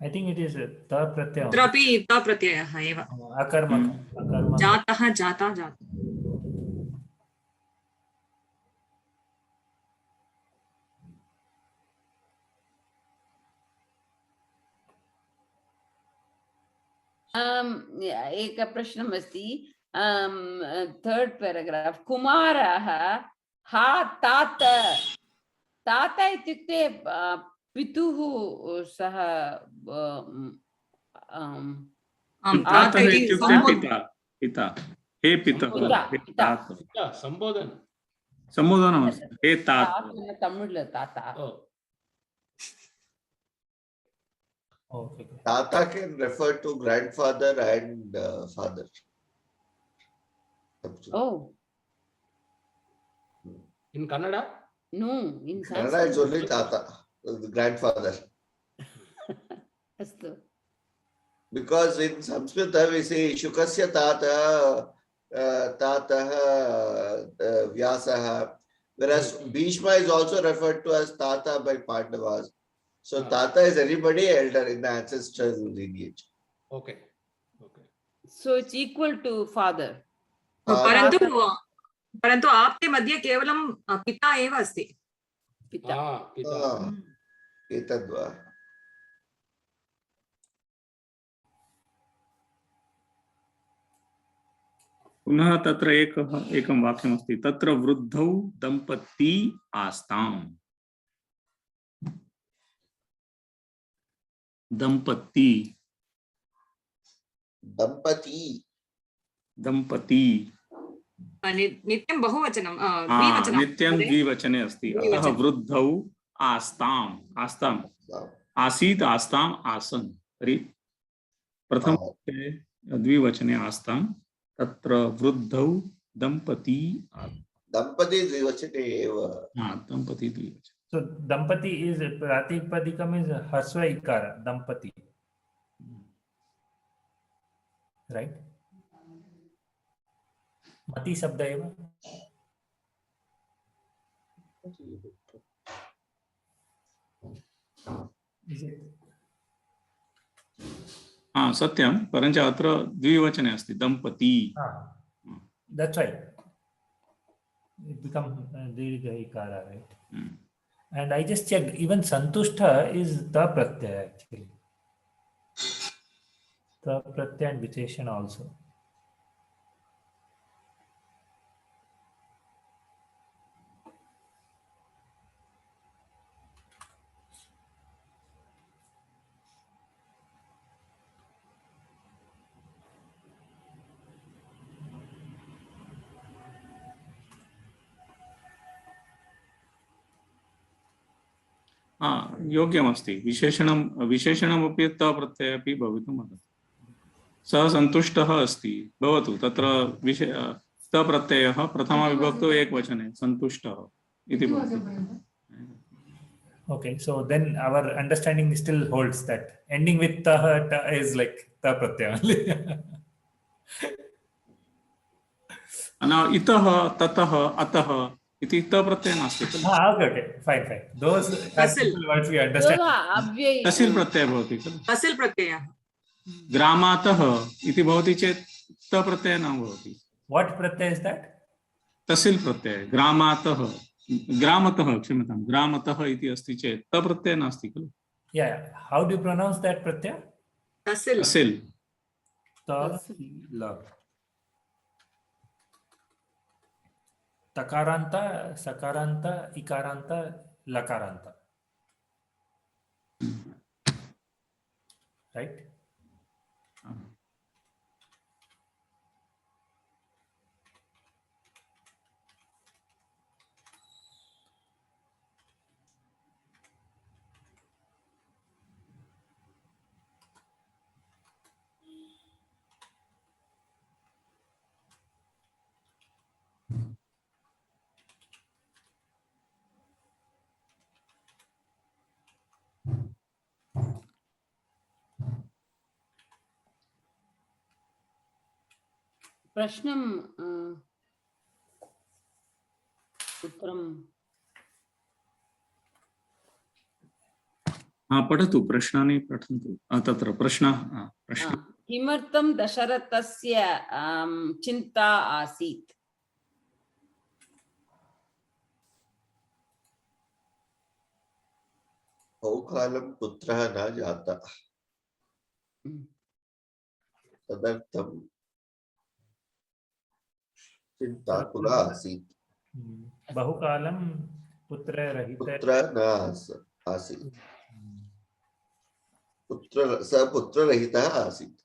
I think it is ta pratyaya. अत्रापि ता प्रत्ययः एव। अकर्मक जातः जाता जाता। एकः प्रश्नम् अस्ति थर्ड पैराग्राफ कुमारः हा तात तात इत्युक्ते पितुः सह तातः इत्युक्ते पिता पिता हे पिता संबोधनम् अस्ति हे तात तमिळ् ताता। Okay. Tata can refer to grandfather and father. Oh. In Kannada? No, in Kannada it's only Tata, the grandfather. Because in Sanskrit we say Shukasya Tata, Tata, Vyasaha, whereas Bhishma is also referred to as Tata by Pandavas. So Tata is anybody elder in the ancestral lineage. Okay. Okay. So it's equal to father. परंतु आपके मध्ये केवलं पिता एव अस्ति। पिता। पिता। एतद्वा। पुनः तत्र एकं वाक्यमस्ति, तत्र वृद्धौ दम्पती आस्ताम्। दम्पती नित्यं बहुवचनं नित्यं द्विवचने अस्ति, अतः वृद्धौ आस्ताम् आसीत् आस्ताम् आसन्। तर्हि प्रथमे द्विवचने आस्ताम्, तत्र वृद्धौ दम्पती द्विवचने एव। दम्पती द्विवचने। So Dampati is Pratipadikam is Hasva Ikara, Dampati. Right? Mati Sabda eva. Is it? सत्यं, परञ्च अत्र द्विवचने अस्ति दम्पती। That's right. It becomes Dirgha Ikara, right? And I just checked, even Santushta is the Pratyaya actually. The Pratyaya and Visheshana also. योग्यमस्ति। विशेषणमपि त प्रत्यये अपि भवितुम् अर्हति। सः सन्तुष्टः अस्ति, भवतु तत्र त प्रत्ययः प्रथमाविभक्तौ एकवचने सन्तुष्टः इति भवति। Okay, so then our understanding still holds that ending with ta is like ta pratyaya only. itah tatah atah iti ta pratyaya nasti। Okay, fine. Those simple words we understand. तसिल् प्रत्ययः भवति खलु। तसिल् प्रत्ययः। ग्रामातः इति भवति चेत् त प्रत्ययः न भवति। What pratyaya is that? तसिल् प्रत्ययः। ग्रामतः क्षम्यतां, ग्रामतः इति अस्ति चेत् त प्रत्ययः नास्ति खलु। Yeah. How do you pronounce that pratyaya? तसिल्। Takaranta, sakaranta, ikaranta, lakaranta. Right? प्रश्नं उत्तरं पठतु, प्रश्नानि पठन्तु। तत्र प्रश्नः किमर्थं दशरथस्य चिन्ता आसीत्? बहुकालं पुत्रः न जातः, तदर्थं चिन्ताकुलः आसीत्। बहुकालं पुत्रः न आसीत्, पुत्ररहितः आसीत्।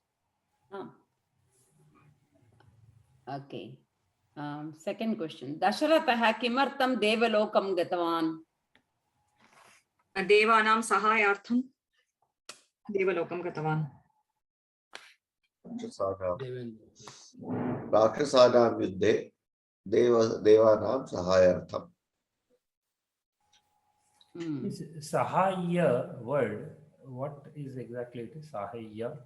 ओके, सेकंड क्वेश्चन, दशरथः किमर्थं देवलोकं गतवान्? देवानां सहायार्थं देवलोकं गतवान्। राक्षसानां युद्धे देवानां सहायार्थं। Sahaya word, what is exactly it is? Sahaya.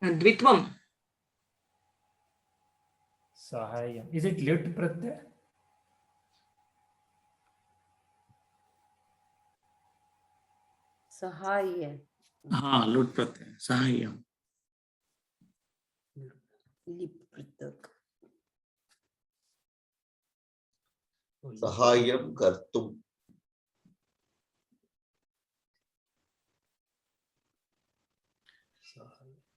द्वित्वं। Sahayam. Is it lit pratyaya? सहाय। हाँ, लुट् प्रत्यय सहाय्यं। लिप् पृथक्। सहाय्यं कर्तुं।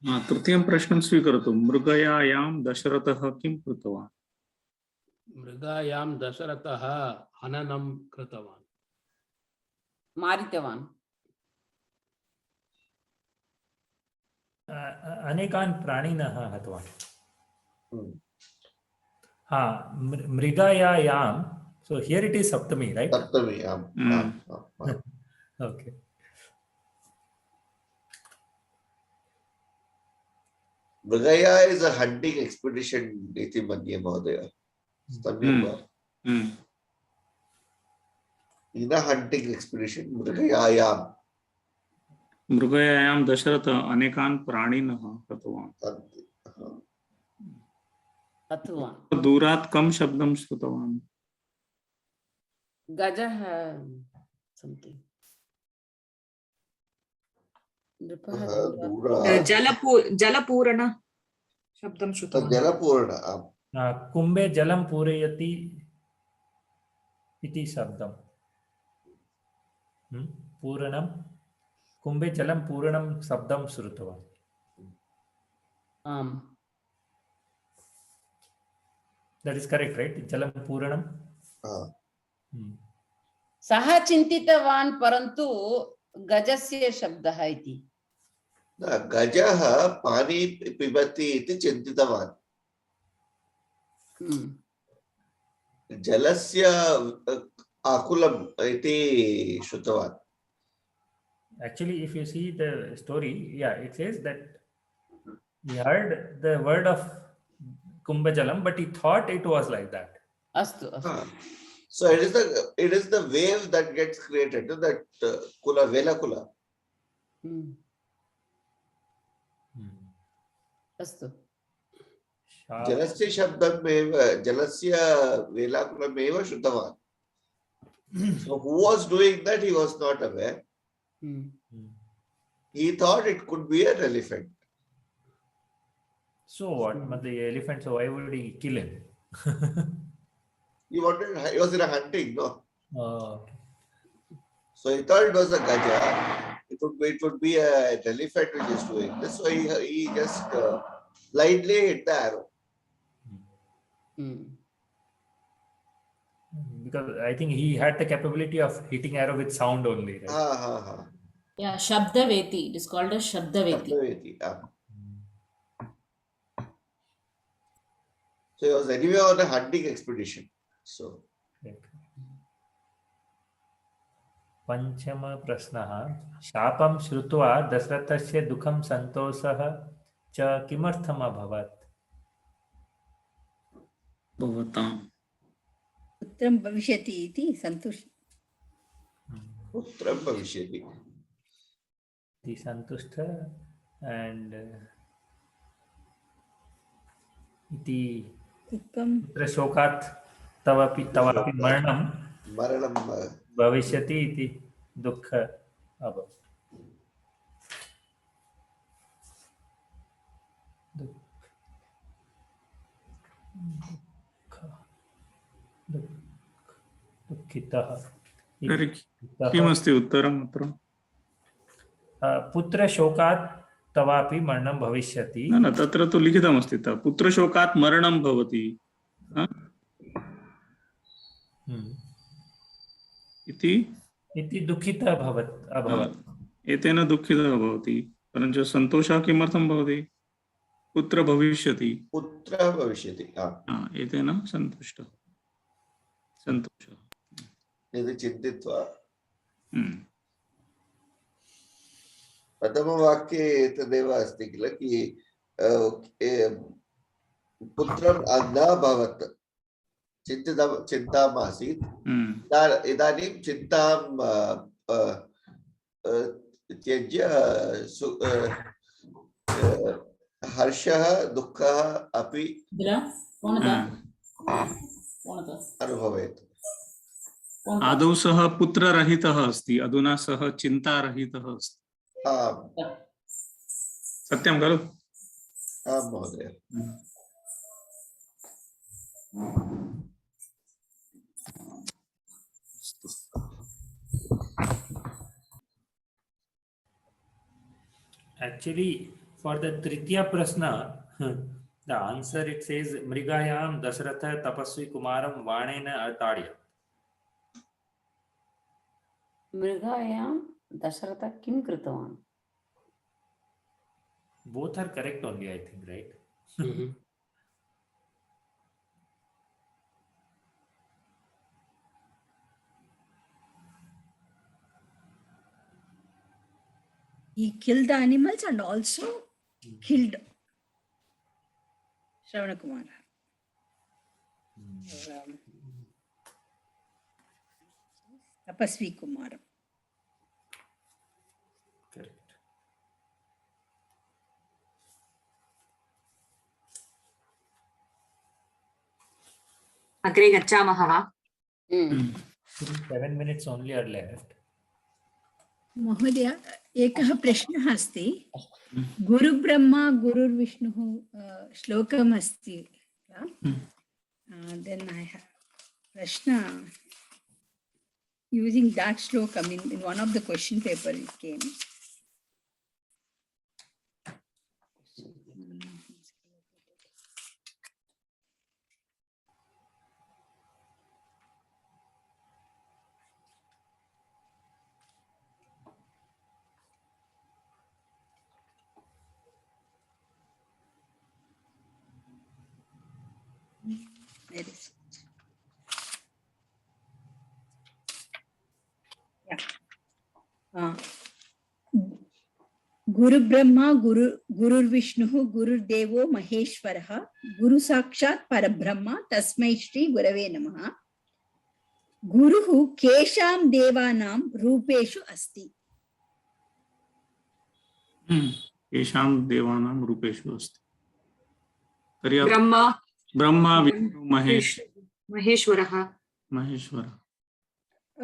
तृतीयं प्रश्नं स्वीकरोतु। मृगयायां दशरथः किं कृतवान्? मृगायां दशरथः हननं कृतवान्। मारितवान्। अनेकान् प्राणिनः हतवान्। मृगायां, so here it is saptami, right? Saptami, Okay. Mrigaya is a hunting expedition, Niti Manye Mahodaya. In a hunting expedition, Mrigayayam. मृगयायां Dasharath अनेकान् प्राणिनः हतवान्। दूरात् कं शब्दं श्रुतवान्? गजः something. जलपूरण शब्दं श्रुतवान्। जलपूर्ण कुम्भे जलं पूरयति इति शब्दं। पूरणं कुम्भे जलं पूरणं शब्दं श्रुतवान्। That is correct, right? Jalam Puranam. सः चिन्तितवान् परन्तु गजस्य शब्दः इति। गजः पानी पिबति इति चिन्तितवान्। जलस्य आकुलम् इति श्रुतवान्। Actually, if you see the story, yeah, it says that he heard the word of Kumbha Jalam, but he thought it was like that. Astu, astu. So it is the wave that gets created, that kula, vela kula. Astu. Jalasya shabdam jalasya vela kula meva shrutawan. So who was doing that, he was not aware. He thought it could be an elephant. So what? But the elephant, so why would he kill him? He was in a hunting, no? Oh. So he thought it was a gaja. It would be an elephant which is doing this. So he just lightly hit the arrow. Because I think he had the capability of hitting arrow with sound only, right? Yeah, Shabdaveti. It is called as Shabdaveti. So he was anyway on a hunting expedition. So. Panchama prasnah. Shapam shrutva dasratasya dukham santosah cha kimartham abhavat. Bhavatam. Putram bhavishyati iti santush. Putram bhavishyati. The santushta and iti putra shokat tavapi maranam bhavishyati iti dukkha abhavat. दुःखितः किमस्ति उत्तरम् अत्र? पुत्रशोकात् तवापि मरणं भविष्यति। न तत्र तु लिखितमस्ति पुत्रशोकात् मरणं भवति इति दुःखितः अभवत्। एतेन दुःखितः भवति परञ्च सन्तोषः किमर्थं भवति? पुत्र भविष्यति। पुत्रः भविष्यति। एतेन सन्तुष्टः सन्तोषः इति चिन्तित्वा प्रथमवाक्ये एतदेव अस्ति किल कि पुत्रं न अभवत् चिन्तामासीत् इदानीं चिन्तां त्यज्य हर्षः दुःखः अपि अनुभवेत्। आदौ सः पुत्ररहितः अस्ति, अधुना सः चिन्तारहितः अस्ति। सत्यं खलु? आं महोदय। Actually, For the Tritiya Prasna, the answer it says Mrigayam Dasharatha Tapasvi Kumaram Vanena Atadya. Mrigayam Dasharatha Kim Kritavan? Both are correct only, I think, right? Mhm. He killed the animals and also killed Shravana Kumara. Tapasvi Kumaram. Correct. अग्रे गच्छामः वा? 7 minutes only are left. महोदय एकः प्रश्नः अस्ति गुरुब्रह्मा गुरुर्विष्णुः श्लोकम् अस्ति then I have prashna using that shlokam in one of the question paper it came. Where is it? Yeah. Guru Brahma, Guru Vishnu, Guru Devo Maheshwaraha, Guru Sakshat Parabrahma, Tasmai Shri Gurave Namaha. Guruhu Kesham Devanam Rupeshu Asti. येषां देवानां रूपेषु अस्ति. तर्हि ब्रह्मा विष्णु महेश्वरः.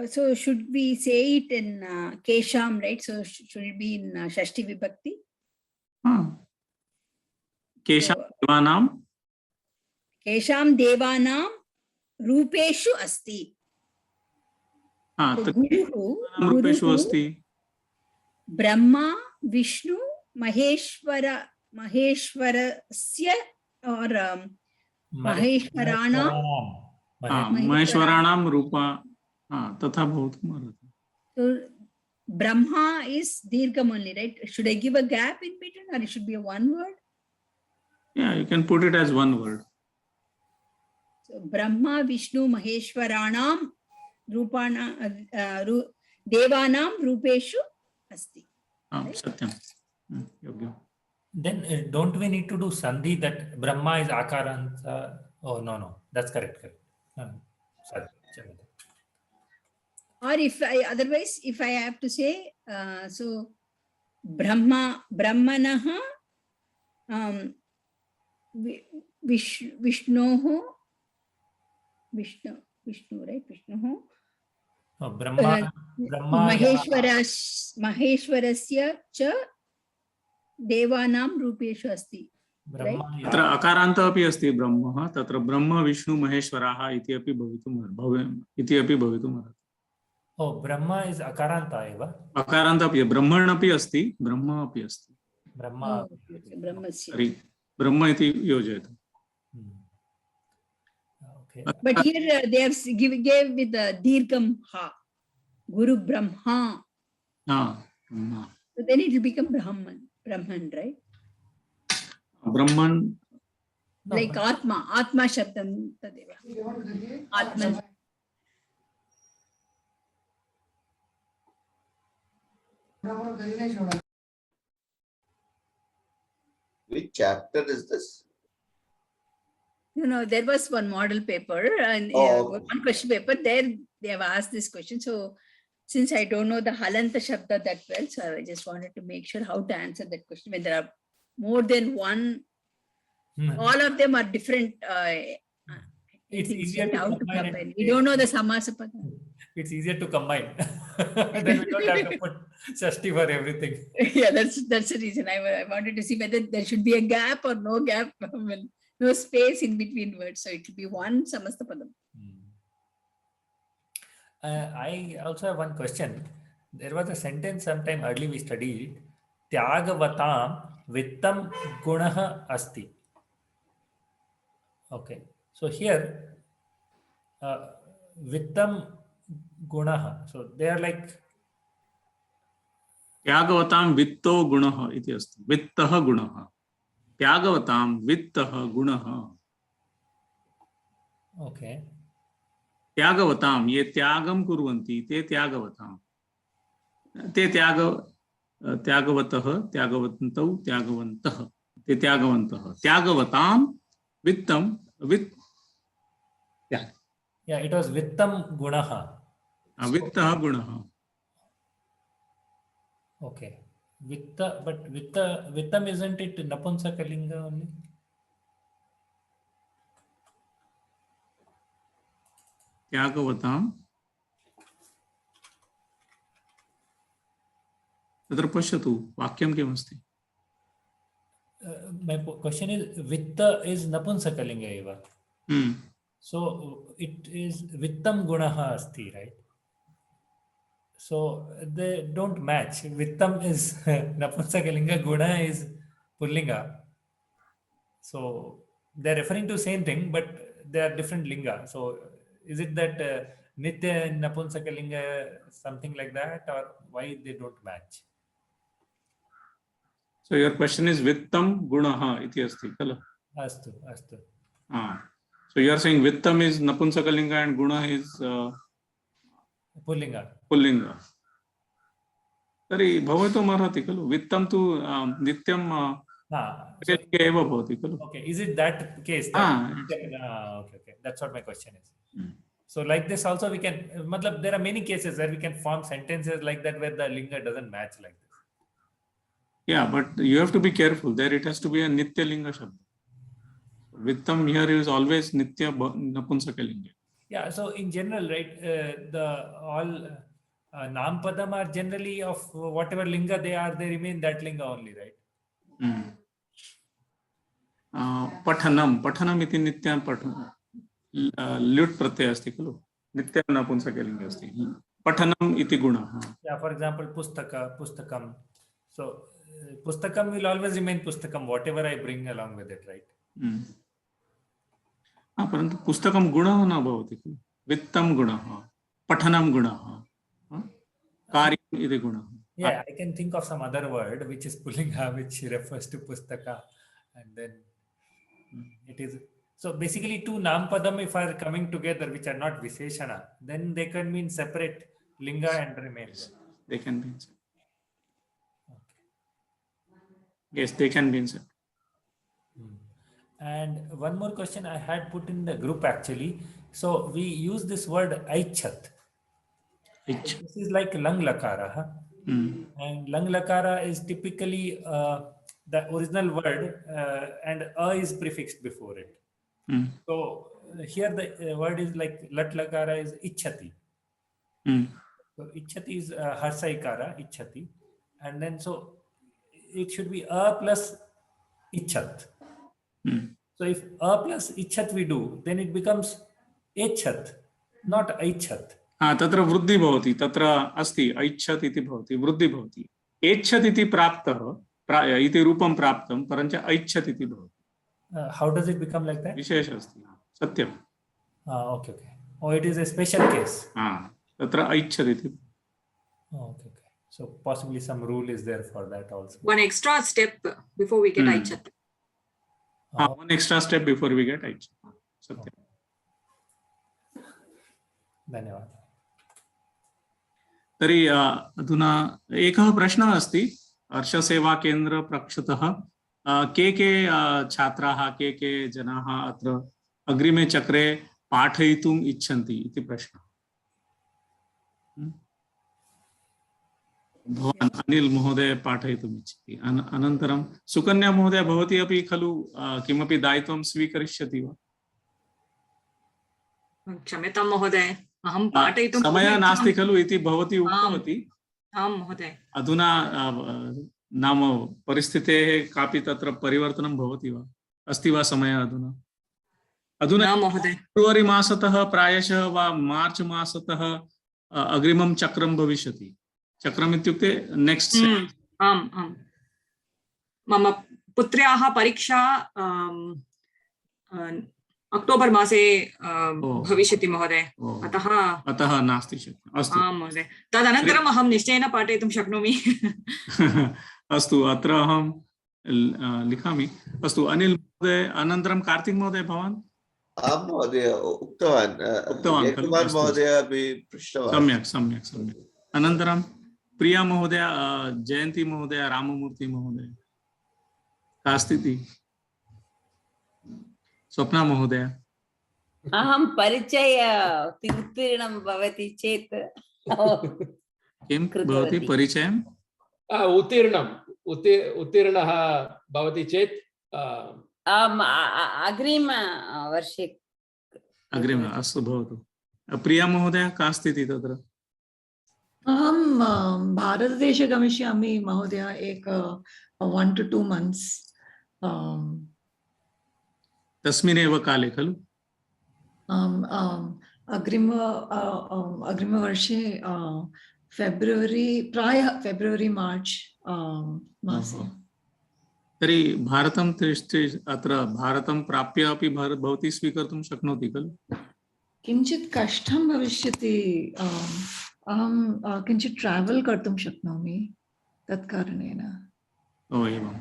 So should we say it in Kesham, right? So should it be in Shashti Vibhakti? Kesham Devanam Rupeshu Asti. रूपेषु अस्ति. Brahma, Vishnu, Maheshwarasya or महेश्वराणां रूपा तथा भवितुम् अर्हति. So Brahma is Dirgham only, right? Should I give a gap in between or it should be a one word? Yeah, you can put it as one word. So Brahma, Vishnu, Maheshwaranam, Rupana, Devanam, Rupeshu Asti. Satyam. Then don't we need to do Sandhi that Brahma is Akaranta? Oh, no. That's correct. Sorry. Or otherwise, if I have to say, so Brahmanaha, Vishnu, right? Vishnu. Oh, Brahma. Maheshwarasya cha Devanam Rupeshu Asti. तत्र अकारान्तः अपि अस्ति ब्रह्मः तत्र ब्रह्म विष्णु महेश्वराः इति अपि भवितुम् अर्हति. Oh, Brahma is Akaranta eva. अकारान्तः अपि ब्रह्मण अपि अस्ति ब्रह्म अपि अस्ति. Brahma. ब्रह्म इति योजयतु. Okay. But here they have gave with the Dirgham Ha. Guru Brahma. So then it will become Brahman, right? Brahman. Like Atma Shabdam Tadeva. Atman. Which chapter is this? No, there was one model paper and one question paper. There they have asked this question. So since I don't know the Halanta Shabda that well, so I just wanted to make sure how to answer that question. When there are more than one, all of them are different. It's easier to combine. We don't know the Samasapada. It's easier to combine. Then we don't have to put Shashti for everything. Yeah, that's the reason I wanted to see whether there should be a gap or no gap, no space in between words. So it will be one Samastapadam. I also have one question. There was a sentence sometime early we studied. त्यागवतां वित्तं गुणः अस्ति. Okay, so here vittam gunah, so they are like त्यागवतां वित्तो गुणः इति अस्ति. वित्तः गुणः, त्यागवतां वित्तः गुणः. okay, त्यागवतां ये त्यागं कुर्वन्ति ते त्यागवतां, ते त्यागवतः, त्यागवन्तौ, त्यागवन्तः, ते त्यागवन्तः. त्यागवतां वित्तं वित्त, yeah, it was vittam gunah. वित्तः गुणः. Okay, vitta, but vittam isn't it napumsakalinga only? त्यागवतां तत्र पश्यतु वाक्यं किमस्ति. My question is vitta is napumsakalinga eva. So it is vittam gunah asti, right? So they don't match. Vittam is napumsakalinga, guna is pullinga. So they're referring to same thing, but they are different linga. So is it that nitya napumsakalinga, something like that, or why they don't match? So your question is vittam gunaha iti asti kala. Astu. So you are saying vittam is napumsakalinga and guna is pullinga. तर्हि भवितुम् अर्हति खलु. वित्तं तु नित्यं एव भवति खलु. Okay, is it that case? Okay, that's what my question is. So like this also we can, matlab, there are many cases where we can form sentences like that where the linga doesn't match like this. Yeah, but you have to be careful. There it has to be a nitya linga shabda. Vittam here is always nitya napumsakalinga. Yeah, so in general, right, the all nampadam are generally of whatever linga they are, they remain that linga only, right? Pathanam iti nitya pathanam ल्युट् प्रत्यय अस्ति खलु. नित्य नपुंसकलिङ्गे अस्ति. पठनम् इति गुणः. Yeah, for example, pustakam. So pustakam will always remain pustakam, whatever I bring along with it, right? परन्तु पुस्तकं गुणः न भवति खलु. वित्तं गुणः, पठनं गुणः, कार्यम् इति गुणः. Yeah, I can think of some other word which is pullinga, which refers to pustaka, and then it is. So basically two nampadam if are coming together which are not visheshana, then they can mean separate linga and remain. They can be inside. Yes, they can be inside. And one more question I had put in the group actually. So we use this word aichat. This is like lang lakara. And lang lakara is typically the original word and a is prefixed before it. So here the word is like lat lakara is ichhati. So ichhati is harsaikara, ichhati. And then so it should be a plus ichat. So if a plus ichat we do, then it becomes echat, not aichat. तत्र वृद्धि भवति. तत्र अस्ति ऐच्छत् इति भवति, वृद्धि भवति. एच्छत् इति प्राप्तः इति रूपं प्राप्तं, परञ्च ऐच्छत् इति भवति. How does it become like that? विशेष अस्ति. सत्यं. Okay. Oh, it is a special case. तत्र ऐच्छत् इति. Okay. So possibly some rule is there for that also. One extra step before we get aichat. One extra step before we get aichat. Satyam. धन्यवादः. तर्हि अधुना एकः प्रश्नः अस्ति अर्षसेवा केन्द्र प्रक्षतः के छात्राः के जनाः अत्र अग्रिमे चक्रे पाठयितुम् इच्छन्ति इति प्रश्नः. भवान् अनिल महोदय पाठयितुम् इच्छति. अनन्तरं सुकन्या महोदय भवती अपि खलु किमपि दायित्वं स्वीकरिष्यति वा? क्षम्यतां महोदय, अहं पाठयितुं समयः नास्ति खलु इति भवती उक्तवती. आं महोदय. अधुना नाम परिस्थितेः कापि तत्र परिवर्तनं भवति वा? अस्ति वा समयः अधुना महोदय. फेब्रुवरी मासतः प्रायशः वा मार्च मासतः अग्रिमं चक्रं भविष्यति. चक्रम् इत्युक्ते नेक्स्ट. मम पुत्र्याः परीक्षा अक्टोबर् मासे भविष्यति महोदय, अतः नास्ति शक्यम्। अस्तु, आम् महोदय, तदनन्तरम् अहं निश्चयेन पाठयितुं शक्नोमि। अस्तु, अत्र अहं लिखामि। अस्तु, अनिल महोदय, अनन्तरं कार्तिक महोदय, भवान्? आं महोदय, उक्तवान् जयकुमार महोदय अपि पृष्टवान्। सम्यक् सम्यक् सम्यक्। अनन्तरं प्रिया महोदय, जयन्ती महोदय, राममूर्ति महोदय, का स्थितिः? स्वप्ना महोदय? अहं परिचय उत्तीर्णं भवति चेत् किं भवति परिचयम्? उत्तीर्णः भवति चेत् अग्रिमवर्षे। अस्तु, भवतु। प्रिया महोदय, का स्थितिः तत्र? अहं भारतदेशे गमिष्यामि महोदय, एक 1 to 2 months। तस्मिन्नेव काले खलु? अग्रिमवर्षे फेब्रुवरी, प्रायः फेब्रुवरी मार्च मासे। तर्हि भारतं अत्र भारतं प्राप्य अपि भवती स्वीकर्तुं शक्नोति खलु? किञ्चित् कष्टं भविष्यति, अहं किञ्चित् ट्रावेल् कर्तुं शक्नोमि तत् कारणेन। ओ एवं।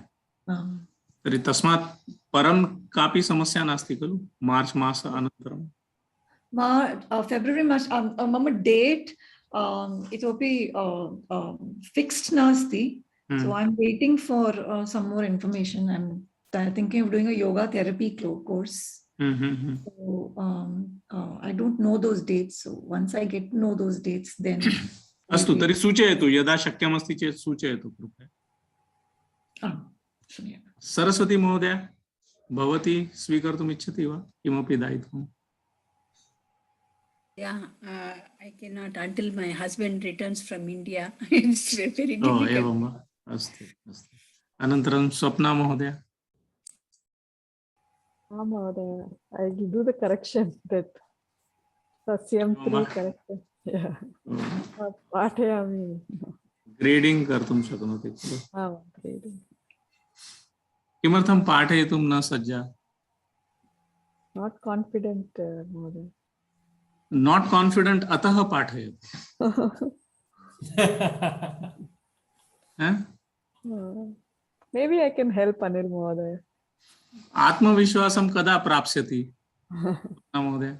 तर्हि तस्मात् परं कापि समस्या नास्ति खलु मार्च मास अनन्तरं? फेब्रुवरी मार्च मम डेट् इतोपि फिक्स्ड् नास्ति, so I'm waiting for some more information. I'm thinking of doing a yoga therapy course. So I don't know those dates, so once I get to know those dates then अस्तु, तर्हि सूचयतु, यदा शक्यमस्ति चेत् सूचयतु कृपया। सरस्वती महोदय, भवती स्वीकर्तुम् इच्छति वा किमपि दायित्वं? Yeah, I cannot until my husband returns from India. It's very difficult. एवं वा? अस्तु अस्तु। अनन्तरं स्वप्ना महोदय? Mहोदय, I will do the correction that Sasyam 3 correction. Yeah. पाठयामि। ग्रेडिंग कर्तुं शक्नोति खलु? आम्, ग्रेडिंग। किमर्थं पाठयितुं न सज्जा? Not confident, महोदय। Not confident, अतः पाठयतु। Maybe I can help Anil महोदय। आत्मविश्वासं कदा प्राप्स्यति महोदय?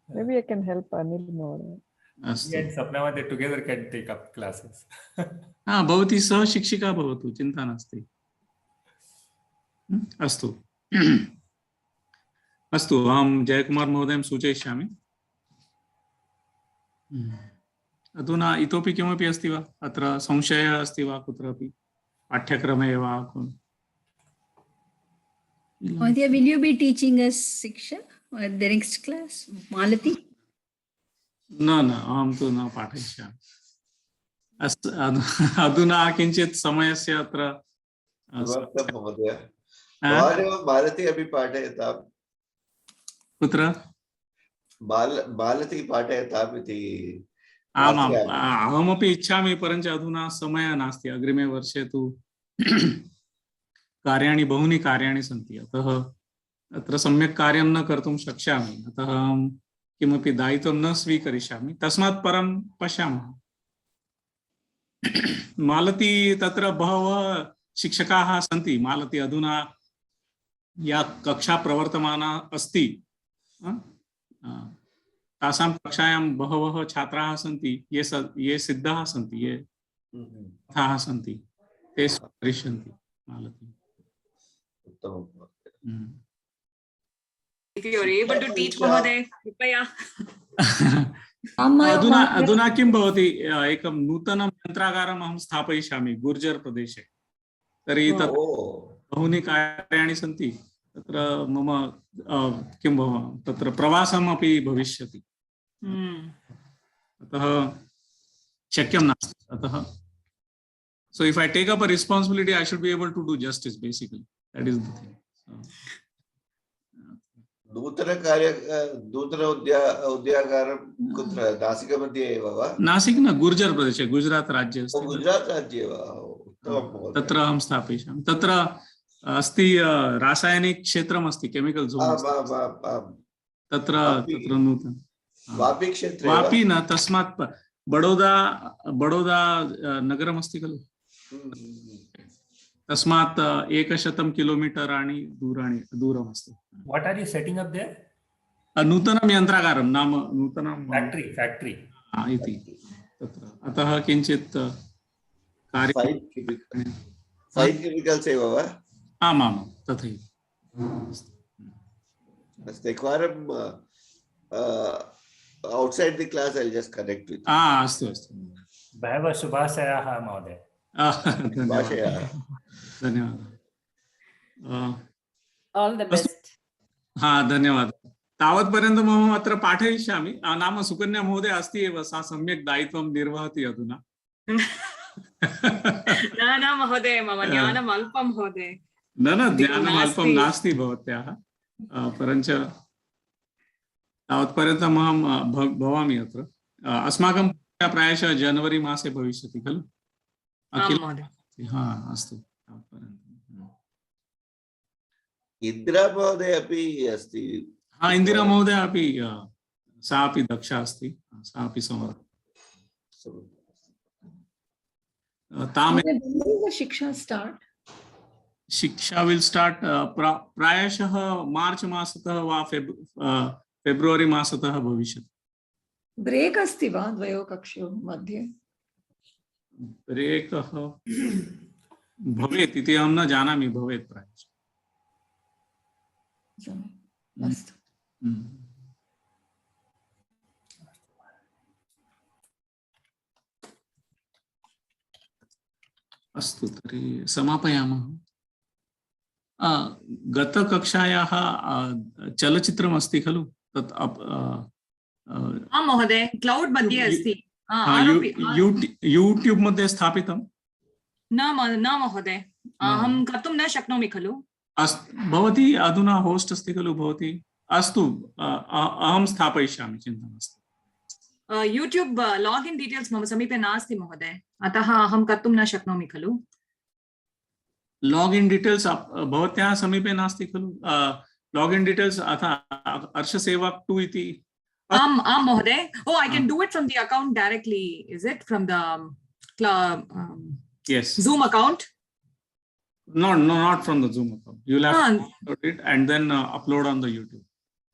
Maybe I can help Anil महोदय। And Sapna, they together can take up classes. हाँ, भवती सह शिक्षिका भवतु, चिन्ता नास्ति। अस्तु अस्तु, अहं जयकुमार महोदयं सूचयिष्यामि। अधुना इतोपि किमपि अस्ति वा? अत्र संशयः अस्ति वा कुत्रापि पाठ्यक्रमे वा? Mhodaya, will you be teaching us Siksha or the next class? Malati? न अहं तु न पाठयिष्यामि। अस्तु, अधुना किञ्चित् समयस्य अत्र महोदय, बालति अपि पाठयताम्। कुत्र? बालति पाठयताम् इति। आमाम्, अहमपि इच्छामि, परञ्च अधुना समयः नास्ति। अग्रिमे वर्षे तु बहूनि कार्याणि सन्ति, अतः अत्र सम्यक् कार्यं न कर्तुं शक्ष्यामि। अतः अहं किमपि दायित्वं न स्वीकरिष्यामि। तस्मात् परं पश्यामः। मालती, तत्र बहवः शिक्षकाः सन्ति। मालती अधुना या कक्षा प्रवर्तमाना अस्ति, तासां कक्षायां बहवः छात्राः सन्ति, ये सिद्धाः सन्ति, ये तथाः सन्ति, ते स्वीकरिष्यन्ति मालती। If you are able to teach महोदय, कृपया। अधुना किं भवति, एकं नूतनं यन्त्रागारम् अहं स्थापयिष्यामि गुर्जर प्रदेशे। तर्हि तत्र बहूनि कार्याणि सन्ति। तत्र मम किं तत्र प्रवासमपि भविष्यति। अतः शक्यं नास्ति। अतः so if I take up a responsibility, I should be able to do justice, basically. That is the thing. नूतन उद्यागारं कुत्र नासिकमध्ये एव वा? नासिक न गुर्जर प्रदेशे, गुजरात राज्ये अस्ति। गुजरात राज्ये वा? उत्तमं महोदय। तत्र अहं स्थापयिष्यामि। तत्र अस्ति रासायनिक क्षेत्रम् अस्ति, केमिकल जोन् अस्ति। तत्र नूतन वापी क्षेत्रे वापी न, तस्मात् बडोदा नगरमस्ति खलु, तस्मात् 100 किलोमीटराणि दूरमस्ति। What are you setting up there? नूतनं यन्त्रागारं नाम नूतनं Factory. इति तत्र अतः किञ्चित् कार्यं 5 chemicals एव वा? आमां तथैव। एकवारं outside the class I'll just connect with you. अस्तु अस्तु। बहवः शुभाशयाः महोदय। धन्यवादः। All the best. धन्यवादः। तावत्पर्यन्तम् अहम् अत्र पाठयिष्यामि। नाम सुकन्या महोदय अस्ति एव, सा सम्यक् दायित्वं निर्वहति अधुना। न महोदय, मम ज्ञानम् अल्पं महोदय। न ज्ञानम् अल्पं नास्ति भवत्याः, परञ्च तावत्पर्यन्तम् अहं भवामि अत्र। अस्माकं प्रायशः जनवरी मासे भविष्यति खलु? अस्तु। इन्दिरा महोदय अपि अस्ति। इन्दिरा महोदय अपि, सा अपि दक्षा अस्ति, सा अपि शिक्षा विल स्टार्ट प्रायशः मार्च मासतः वा फेब्रुवरी मासतः भविष्यति। ब्रेक अस्ति वा द्वयोः कक्षयोः मध्ये? ब्रेक भवेत् इति अहं न जानामि, भवेत् प्रायशः। अस्तु। अस्तु, तर्हि समापयामः। गतकक्षायाः चलचित्रम् अस्ति खलु, तत् आम् महोदय, क्लौड् मध्ये अस्ति। यूट्यूब् मध्ये स्थापितं? न महोदय, अहं कर्तुं न शक्नोमि खलु। भवती अधुना होस्ट अस्ति खलु भवती? अस्तु, अहं स्थापयिष्यामि, चिन्ता नास्ति। यूट्यूब लॉगिन डिटेल्स मम समीपे नास्ति महोदय, अतः अहं कर्तुं न शक्नोमि खलु। लॉगिन डिटेल्स भवत्याः समीपे नास्ति खलु? लॉगिन डिटेल्स अथ अर्षसेवक 2 इति। आम् महोदय। Oh, I can do it from the account directly. Is it from the yes, Zoom account? No, not from the Zoom account. You'll have to upload it and then upload on the YouTube.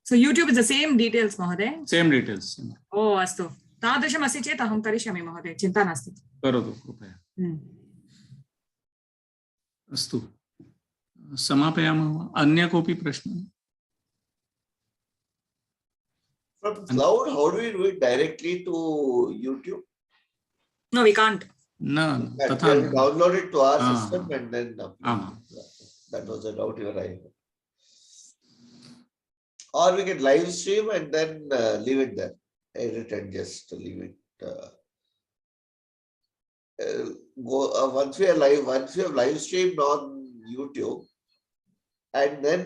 So YouTube is the same details महोदय? Same details. Oh, अस्तु। तादृशम् अस्ति चेत् अहं करिष्यामि महोदय, चिन्ता नास्ति। करोतु कृपया। अस्तु, समापयामः। अन्य कोऽपि प्रश्नः? From cloud, how do we do it directly to YouTube? No, we can't. No, thatha. We download it to our system and then that was the doubt you were right. Or we can live stream and then leave it there, edit and just leave it. Once we have live streamed on YouTube, and then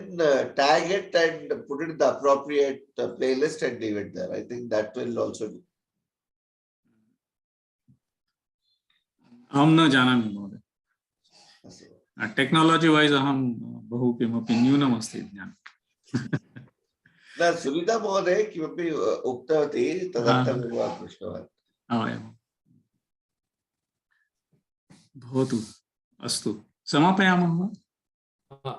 tag it and put it in the appropriate playlist and leave it there. I think that will also do. अहं न जानामि महोदय, technology wise अहं बहु किमपि न्यूनम् अस्ति ज्ञानम्। न सुनीता महोदय किमपि उक्तवती तदर्थमेव पृष्टवान्। भवतु, अस्तु, समापयामः वा?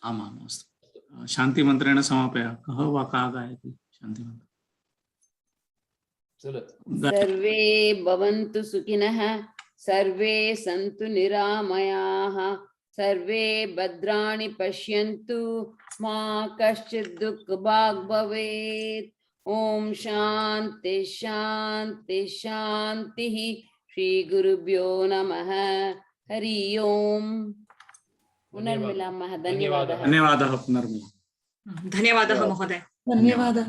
आमाम्, अस्तु। शान्तिमन्त्रेण समापय। कः वा का गायति शान्तिमन्त्रम्? सर्वे भवन्तु सुखिनः, सर्वे सन्तु निरामयाः, सर्वे भद्राणि पश्यन्तु, मा कश्चित् दुःखभाग् भवेत्। ओम शान्ति शान्ति शान्तिः। श्री गुरुभ्यो नमः। हरि ओम। पुनर्मिलामः। धन्यवादः। धन्यवादः। पुनर्मिलामः। धन्यवादः महोदय। धन्यवादः।